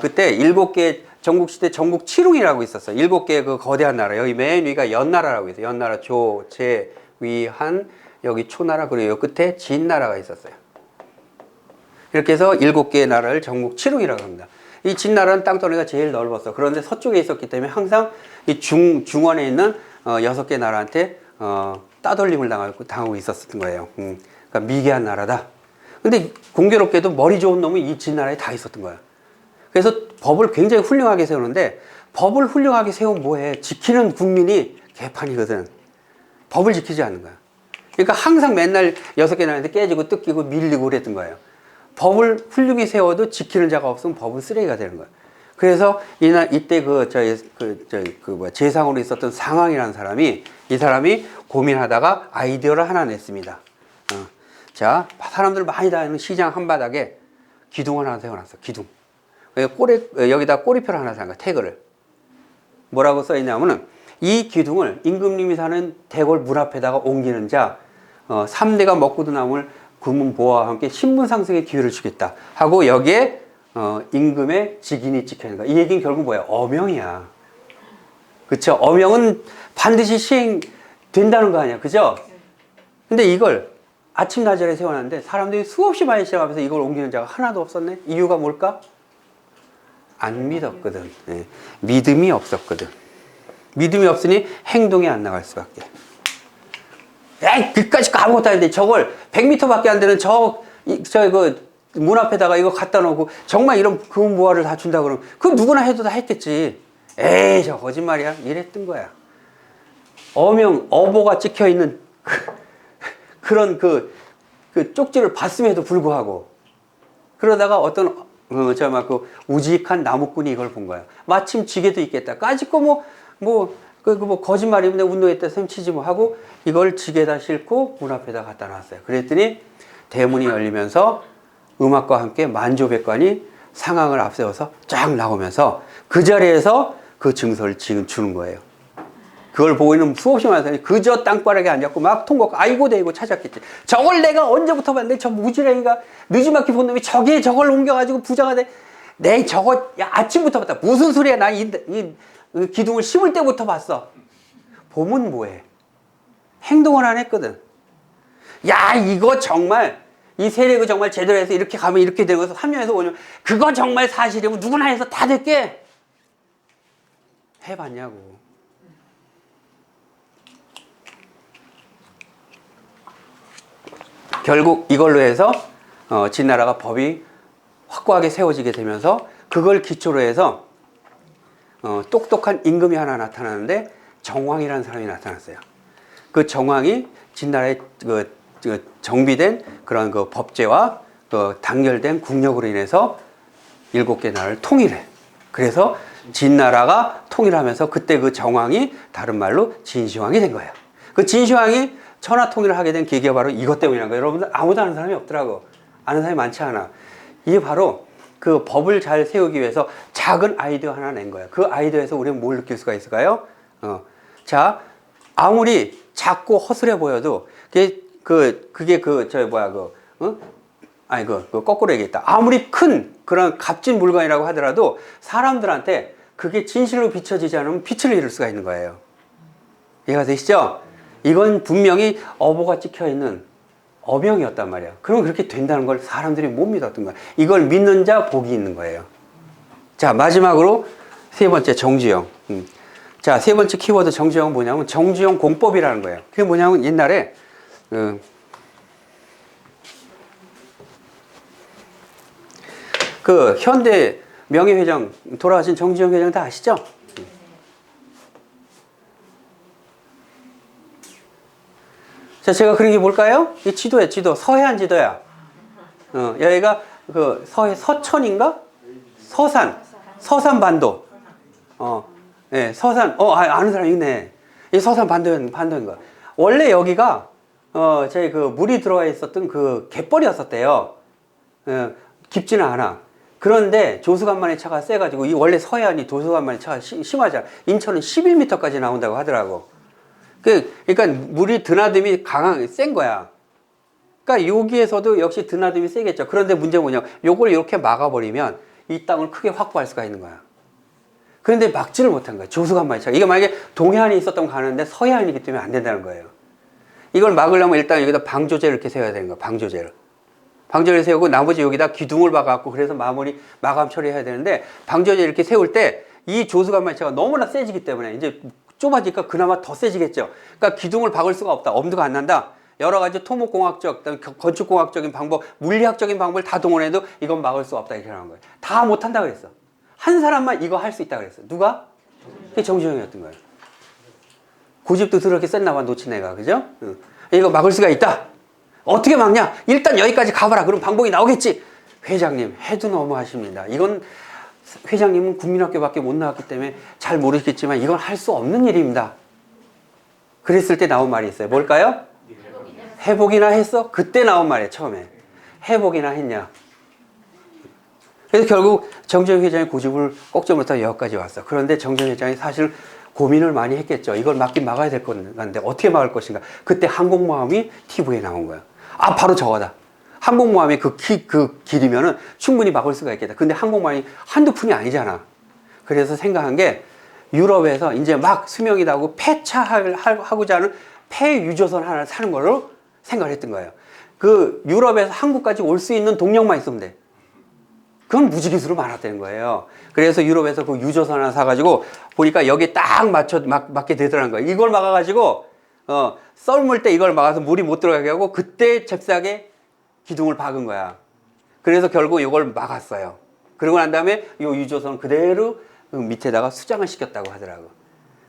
그때 7개 전국시대 전국 칠웅이라고 있었어. 7개의 그 거대한 나라. 여기 맨 위가 연나라라고 있어요. 연나라, 조, 제, 위, 한, 여기 초나라, 그리고 여기 끝에 진나라가 있었어요. 이렇게 해서 7개의 나라를 전국 칠웅이라고 합니다. 이 진나라는 땅덩이가 제일 넓었어. 그런데 서쪽에 있었기 때문에 항상 이 중원에 있는 6개 나라한테 따돌림을 당하고 있었던 거예요. 그러니까 미개한 나라다. 근데 공교롭게도 머리 좋은 놈이 이 진나라에 다 있었던 거야. 그래서 법을 굉장히 훌륭하게 세우는데 법을 훌륭하게 세우면 뭐해? 지키는 국민이 개판이거든. 법을 지키지 않는 거야. 그러니까 항상 맨날 6개 나라인데 깨지고 뜯기고 밀리고 그랬던 거예요. 법을 훌륭히 세워도 지키는 자가 없으면 법은 쓰레기가 되는 거야. 그래서 이때 재상으로 있었던 상왕이라는 사람이 이 사람이 고민하다가 아이디어를 하나 냈습니다. 자, 사람들 많이 다니는 시장 한바닥에 기둥을 하나 세워놨어. 기둥. 여기다 꼬리표를 하나 세운 거야. 태그를. 뭐라고 써있냐면은 이 기둥을 임금님이 사는 대궐 문 앞에다가 옮기는 자 3대가 먹고도 남을 금은보화와 함께 신분상승의 기회를 주겠다 하고 여기에 임금의 직인이 찍혀있는 거야. 이 얘기는 결국 뭐야? 어명이야. 그쵸? 어명은 반드시 시행된다는 거 아니야. 그죠? 근데 이걸 아침나절에 세워놨는데 사람들이 수없이 많이 시작하면서 이걸 옮기는 자가 하나도 없었네. 이유가 뭘까? 안 믿었거든. 네. 믿음이 없었거든. 믿음이 없으니 행동이 안 나갈 수밖에. 에이, 그까짓 거 아무것도 아닌데 저걸 100m밖에 안 되는 문 앞에다가 이거 갖다 놓고 정말 이런 금은보화를 다 준다 그러면 그럼 누구나 해도 다 했겠지. 에이, 저 거짓말이야. 이랬던 거야. 어보가 찍혀 있는 그런 그 쪽지를 봤음에도 불구하고 그러다가 어떤 우직한 나무꾼이 이걸 본 거야. 마침 지게도 있겠다. 까짓거 거짓말이면 내가 운동했다 셈치지 뭐 하고 이걸 지게다 싣고 문 앞에다 갖다 놨어요. 그랬더니 대문이 열리면서 음악과 함께 만조백관이 상황을 앞세워서 쫙 나오면서 그 자리에서 그 증서를 지금 주는 거예요. 그걸 보고 있는 수없이 많은 사람이 그저 땅바닥에 앉았고 막 통곡 아이고 대고 찾았겠지. 저걸 내가 언제부터 봤는데 저 무지랭이가 늦지막히 본 놈이 저걸 옮겨가지고 부자가 돼. 내 저거 아침부터 봤다. 무슨 소리야. 나 이 기둥을 심을 때부터 봤어. 보면 뭐해? 행동을 안 했거든. 야, 이거 정말 이 세력을 정말 제대로 해서 이렇게 가면 이렇게 되는 거서 3년에서 5년 그거 정말 사실이면 누구나 해서 다 될게 해봤냐고. 결국 이걸로 해서 진나라가 법이 확고하게 세워지게 되면서 그걸 기초로 해서 똑똑한 임금이 하나 나타나는데 정왕이라는 사람이 나타났어요. 그 정왕이 진나라에 정비된 그런 그 법제와 단결된 국력으로 인해서 7개 나라를 통일해. 그래서 진나라가 통일하면서 그때 그 정왕이 다른 말로 진시황이 된 거예요. 그 진시황이 천하 통일을 하게 된 계기가 바로 이것 때문이라는 거예요. 여러분들 아무도 아는 사람이 없더라고. 아는 사람이 많지 않아. 이게 바로 그 법을 잘 세우기 위해서 작은 아이디어 하나 낸 거예요. 그 아이디어에서 우리는 뭘 느낄 수가 있을까요? 자, 아무리 작고 허술해 보여도 거꾸로 얘기했다. 아무리 큰 그런 값진 물건이라고 하더라도 사람들한테 그게 진실로 비춰지지 않으면 빛을 잃을 수가 있는 거예요. 이해가 되시죠? 이건 분명히 어보가 찍혀 있는 어명이었단 말이야. 그럼 그렇게 된다는 걸 사람들이 못 믿었던 거야. 이걸 믿는 자 복이 있는 거예요. 자, 마지막으로 세 번째 정주영. 자, 세 번째 키워드 정주영은 뭐냐면 정주영 공법이라는 거예요. 그게 뭐냐면 옛날에 그 현대 명예회장 돌아가신 정주영 회장 다 아시죠? 자, 제가 그린 게 뭘까요? 이 지도야, 지도. 서해안 지도야. 여기가 그 서천인가? 서산반도. 네, 아는 사람 있네. 이 서산반도인 거야. 원래 여기가, 저희 그 물이 들어와 있었던 그 갯벌이었었대요. 깊지는 않아. 그런데 조수간만의 차가 세가지고, 이 원래 서해안이 조수간만의 차가 심하잖아. 인천은 11m까지 나온다고 하더라고. 그러니까 물이 드나듦이 센 거야. 그러니까 여기에서도 역시 드나듦이 세겠죠. 그런데 문제는 뭐냐? 요걸 이렇게 막아버리면 이 땅을 크게 확보할 수가 있는 거야. 그런데 막지를 못한 거야. 조수간만의 차가. 이게 만약에 동해안에 있었던 가는데 서해안이기 때문에 안 된다는 거예요. 이걸 막으려면 일단 여기다 방조제를 이렇게 세워야 되는 거야. 방조제를 세우고 나머지 여기다 기둥을 박아갖고 그래서 마감 처리해야 되는데 방조제 이렇게 세울 때 이 조수간만의 차가 너무나 세지기 때문에 이제 좁아지니까 그나마 더 세지겠죠. 그러니까 기둥을 박을 수가 없다. 엄두가 안 난다. 여러 가지 토목공학적, 건축공학적인 방법, 물리학적인 방법을 다 동원해도 이건 막을 수 없다. 이렇게 하는 거예요. 다 못한다 그랬어. 한 사람만 이거 할 수 있다 그랬어. 누가? 그게 정시영이었던 거예요. 고집도 그렇게 셌나 봐, 놓친 애가. 그죠? 이거 막을 수가 있다. 어떻게 막냐? 일단 여기까지 가봐라. 그럼 방법이 나오겠지. 회장님, 해도 너무 하십니다. 이건 회장님은 국민학교밖에 못 나왔기 때문에 잘 모르시겠지만 이건 할 수 없는 일입니다. 그랬을 때 나온 말이 있어요. 뭘까요? 회복이나 했어? 그때 나온 말이에요. 처음에. 회복이나 했냐? 그래서 결국 정재영 회장이 고집을 꺾지 못하고 여기까지 왔어. 그런데 정재영 회장이 사실 고민을 많이 했겠죠. 이걸 막긴 막아야 될 건데 어떻게 막을 것인가. 그때 항공모함이 TV에 나온 거야. 아, 바로 저거다. 항공모함의 그 길이면은 충분히 막을 수가 있겠다. 근데 항공모함이 한두 푼이 아니잖아. 그래서 생각한 게 유럽에서 이제 막 수명이 나고 폐차하고자 하는 폐유조선 하나를 사는 걸로 생각을 했던 거예요. 그 유럽에서 한국까지 올 수 있는 동력만 있으면 돼. 그건 무지기수로 많았다는 거예요. 그래서 유럽에서 그 유조선 하나 사가지고 보니까 여기에 딱 맞게 되더라는 거예요. 이걸 막아가지고, 썰물 때 이걸 막아서 물이 못 들어가게 하고 그때 잽싸게 기둥을 박은 거야. 그래서 결국 이걸 막았어요. 그러고 난 다음에 이 유조선 그대로 밑에다가 수장을 시켰다고 하더라고.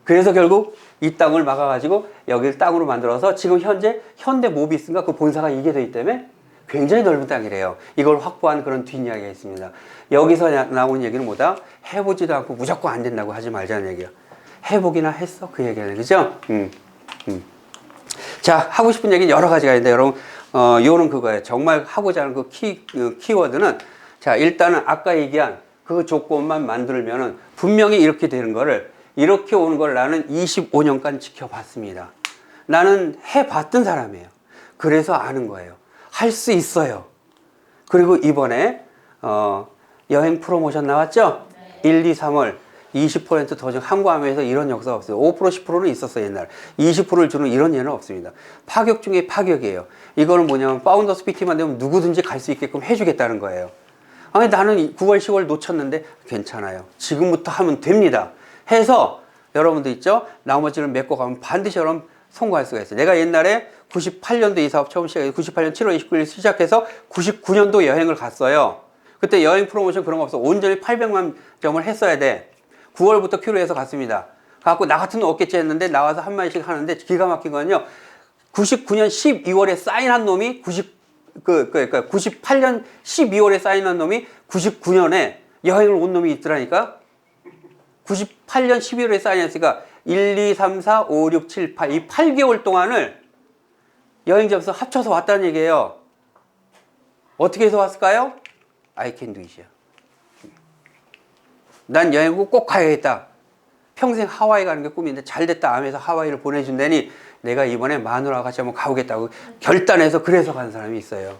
그래서 결국 이 땅을 막아가지고 여기를 땅으로 만들어서 지금 현재 현대모비스인가 그 본사가 이게 되기 때문에 굉장히 넓은 땅이래요. 이걸 확보한 그런 뒷이야기가 있습니다. 여기서 나온 얘기는 뭐다? 해보지도 않고 무조건 안 된다고 하지 말자는 얘기야. 해보기나 했어? 그 얘기는. 그죠? 자, 하고 싶은 얘기는 여러 가지가 있는데, 여러분, 요는 그거예요. 정말 하고자 하는 그 키워드는, 자, 일단은 아까 얘기한 그 조건만 만들면은 분명히 이렇게 되는 거를, 이렇게 오는 걸 나는 25년간 지켜봤습니다. 나는 해봤던 사람이에요. 그래서 아는 거예요. 할 수 있어요. 그리고 이번에 여행 프로모션 나왔죠? 1, 2, 3월 20%더 준 항구함에서 이런 역사가 없어요. 5% 10%는 있었어요. 옛날 20%를 주는 이런 예는 없습니다. 파격 중에 파격이에요. 이거는 뭐냐면 파운더스 PT만 되면 누구든지 갈 수 있게끔 해주겠다는 거예요. 아니 나는 9월 10월 놓쳤는데 괜찮아요. 지금부터 하면 됩니다. 해서 여러분들 있죠? 나머지를 메꿔 가면 반드시 여러분 성공할 수가 있어요. 내가 옛날에 98년도 이 사업 처음 시작해서 98년 7월 29일 시작해서 99년도 여행을 갔어요. 그때 여행 프로모션 그런 거 없어. 온전히 800만 점을 했어야 돼. 9월부터 큐르해서 갔습니다. 갖고 나 같은 놈 없겠지 했는데 나와서 한 마디씩 하는데 기가 막힌 건요. 99년 12월에 사인한 놈이 98년 12월에 사인한 놈이 99년에 여행을 온 놈이 있더라니까. 98년 12월에 사인했으니까 1, 2, 3, 4, 5, 6, 7, 8 이 8개월 동안을 여행 접수 합쳐서 왔다는 얘기예요. 어떻게 해서 왔을까요? I can do it이야. 난 여행국 꼭 가야겠다. 평생 하와이 가는 게 꿈인데 잘됐다 하면서 하와이를 보내준다니 내가 이번에 마누라와 같이 한번 가보겠다고 결단해서 그래서 간 사람이 있어요.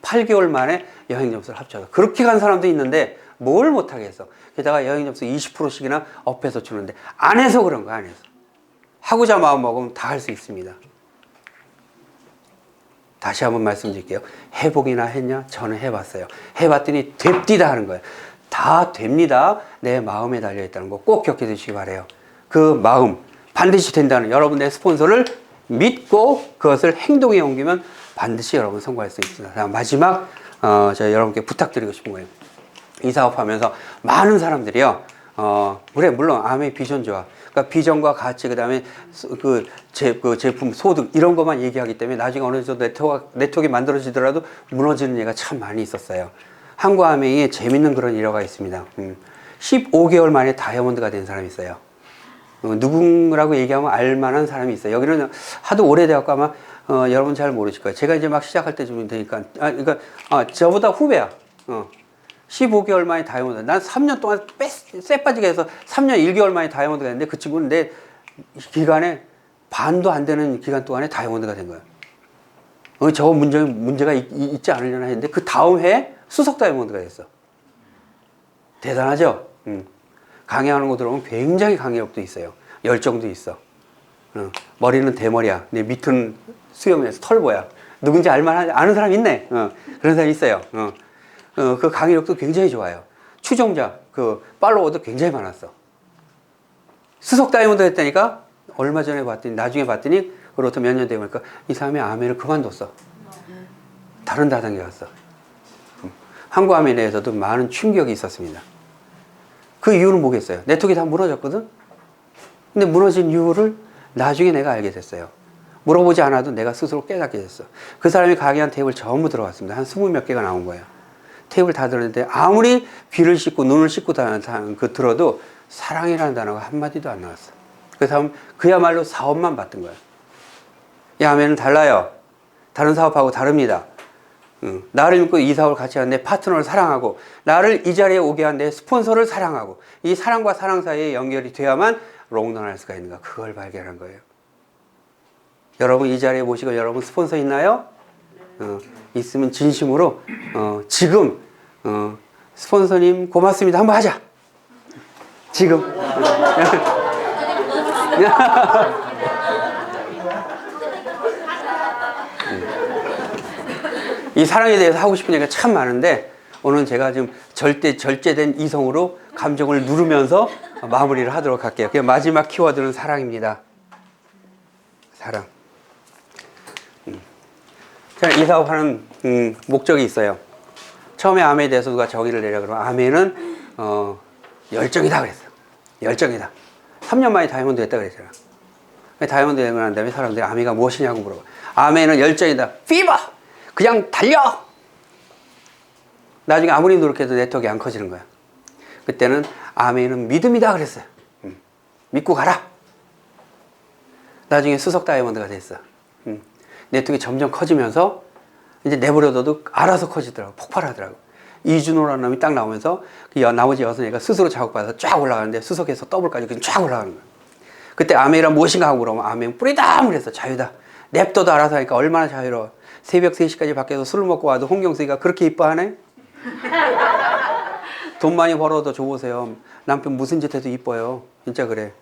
8개월 만에 여행 점수를 합쳐서. 그렇게 간 사람도 있는데 뭘 못하겠어. 게다가 여행 점수 20%씩이나 업해서 주는데 안 해서 그런 거야. 안 해서. 하고자 마음 먹으면 다 할 수 있습니다. 다시 한번 말씀드릴게요. 해보기나 했냐? 저는 해봤어요. 해봤더니 됩디다 하는 거예요. 다 됩니다. 내 마음에 달려있다는 거 꼭 기억해 두시기 바라요. 그 마음 반드시 된다는 여러분의 스폰서를 믿고 그것을 행동에 옮기면 반드시 여러분 성공할 수 있습니다. 마지막 제가 여러분께 부탁드리고 싶은 거예요. 이 사업하면서 많은 사람들이요. 그래 물론 아메 비전 좋아. 그러니까 비전과 가치 그다음에 그 제품 소득 이런 것만 얘기하기 때문에 나중에 어느 정도 네트워크가 만들어지더라도 무너지는 예가 참 많이 있었어요. 한국아메이에 재밌는 그런 일화가 있습니다. 15개월 만에 다이아몬드가 된 사람이 있어요. 누구라고 얘기하면 알만한 사람이 있어요. 여기는 하도 오래돼갖고 아마 여러분 잘 모르실 거예요. 제가 이제 막 시작할 때쯤 되니까 그러니까 저보다 후배야. 15개월 만에 다이아몬드. 난 3년 동안 쎄 빠지게 해서 3년 1개월 만에 다이아몬드가 됐는데 그 친구는 내 기간에 반도 안 되는 기간 동안에 다이아몬드가 된 거야. 저 문제가 있지 않으려나 했는데 그 다음 해에 수석 다이아몬드가 됐어. 대단하죠? 강의하는 거 들어보면 굉장히 강의력도 있어요. 열정도 있어. 머리는 대머리야. 내 밑은 수염에서 털보야. 누군지 아는 사람 있네. 그런 사람이 있어요. 그 강의력도 굉장히 좋아요. 추종자, 그 팔로워도 굉장히 많았어. 수석 다이아몬드 했다니까 얼마 전에 봤더니 나중에 봤더니 그로부터 몇 년 되고 보니까 이 사람이 아멘을 그만뒀어. 다른 다단계 갔어. 한국 아멘에 대해서도 많은 충격이 있었습니다. 그 이유는 뭐겠어요? 네트워크가 다 무너졌거든? 근데 무너진 이유를 나중에 내가 알게 됐어요. 물어보지 않아도 내가 스스로 깨닫게 됐어. 그 사람이 강의한 테이블 전부 들어갔습니다. 한 20몇 개가 나온 거예요. 테이블 다 들었는데 아무리 귀를 씻고 눈을 씻고 들어도 사랑이라는 단어가 한마디도 안 나왔어. 그 사람 그야말로 사업만 받던 거야. 이 아멘은 달라요. 다른 사업하고 다릅니다. 나를 믿고 이 사업을 같이 한 내 파트너를 사랑하고 나를 이 자리에 오게 한 내 스폰서를 사랑하고 이 사랑과 사랑 사이에 연결이 돼야만 롱런할 수가 있는가, 그걸 발견한 거예요. 여러분 이 자리에 모시고 여러분 스폰서 있나요? 있으면 진심으로 지금 스폰서님 고맙습니다 한번 하자. 지금 이 사랑에 대해서 하고 싶은 얘기가 참 많은데 오늘은 제가 좀 절제된 이성으로 감정을 누르면서 마무리를 하도록 할게요. 그 마지막 키워드는 사랑입니다. 사랑. 자, 이 사업하는 목적이 있어요. 처음에 아멘에 대해서 누가 정의를 내려 그러면 아멘은 열정이다 그랬어요. 열정이다. 3년 만에 다이아몬드 했다 그랬잖아. 다이아몬드 되고 난 다음에 사람들이 아멘가 무엇이냐고 물어봐. 아멘은 열정이다. 피버! 그냥 달려! 나중에 아무리 노력해도 네트워크가 안 커지는 거야. 그때는 아멘은 믿음이다 그랬어요. 믿고 가라. 나중에 수석 다이아몬드가 됐어. 네트워크가 점점 커지면서 이제 내버려둬도 알아서 커지더라고. 폭발하더라고. 이준호라는 놈이 딱 나오면서 그 나머지 6애가 스스로 작업받아서 쫙 올라가는데 수석에서 더블까지 그냥 쫙 올라가는 거야. 그때 아멘이란 무엇인가 하고 물어보면 아멘 뿌리다 그랬어. 자유다. 냅둬도 알아서 하니까 얼마나 자유로워. 새벽 3시까지 밖에서 술을 먹고 와도 홍경수가 그렇게 이뻐하네? 돈 많이 벌어도 줘보세요. 남편 무슨 짓 해도 이뻐요. 진짜 그래.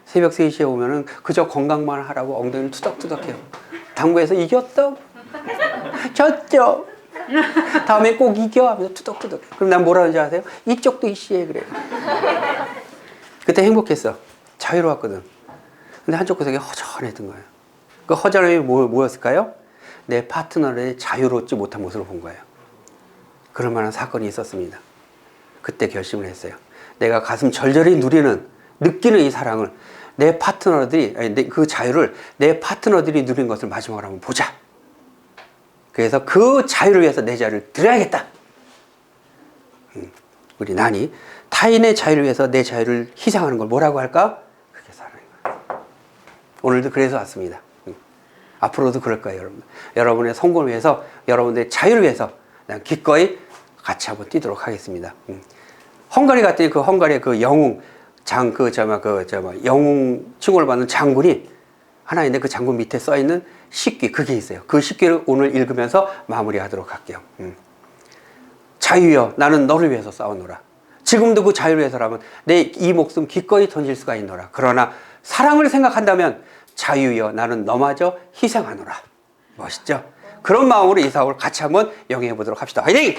새벽 3시에 오면은 그저 건강만 하라고 엉덩이를 투덕투덕해요. 당구에서 이겼어? 졌죠? 다음에 꼭 이겨? 하면서 투덕투덕해. 그럼 난 뭐라 하는지 아세요? 이쪽도 이씨해 그래. 그때 행복했어. 자유로웠거든. 근데 한쪽 구석에 허전했던 거예요. 그 허전함이 뭐였을까요? 내 파트너의 자유롭지 못한 모습을 본 거예요. 그럴 만한 사건이 있었습니다. 그때 결심을 했어요. 내가 가슴 절절히 느끼는 이 사랑을 내 파트너들이, 그 자유를 내 파트너들이 누린 것을 마지막으로 한번 보자. 그래서 그 자유를 위해서 내 자유를 드려야겠다. 우리 난이 타인의 자유를 위해서 내 자유를 희생하는 걸 뭐라고 할까? 그게 사랑인 거예요. 오늘도 그래서 왔습니다. 앞으로도 그럴 거예요, 여러분. 여러분의 성공을 위해서, 여러분들의 자유를 위해서 그냥 기꺼이 같이 한번 뛰도록 하겠습니다. 헝가리 갔더니 그 헝가리의 그 영웅 영웅 칭호를 받는 장군이 하나 있는데 그 장군 밑에 써 있는 식기, 그게 있어요. 그 식기를 오늘 읽으면서 마무리하도록 할게요. 자유여, 나는 너를 위해서 싸우노라. 지금도 그 자유를 위해서라면 내 이 목숨 기꺼이 던질 수가 있노라. 그러나 사랑을 생각한다면 자유여, 나는 너마저 희생하노라. 멋있죠? 그런 마음으로 이 사업을 같이 한번 영위해 보도록 합시다. 화이팅!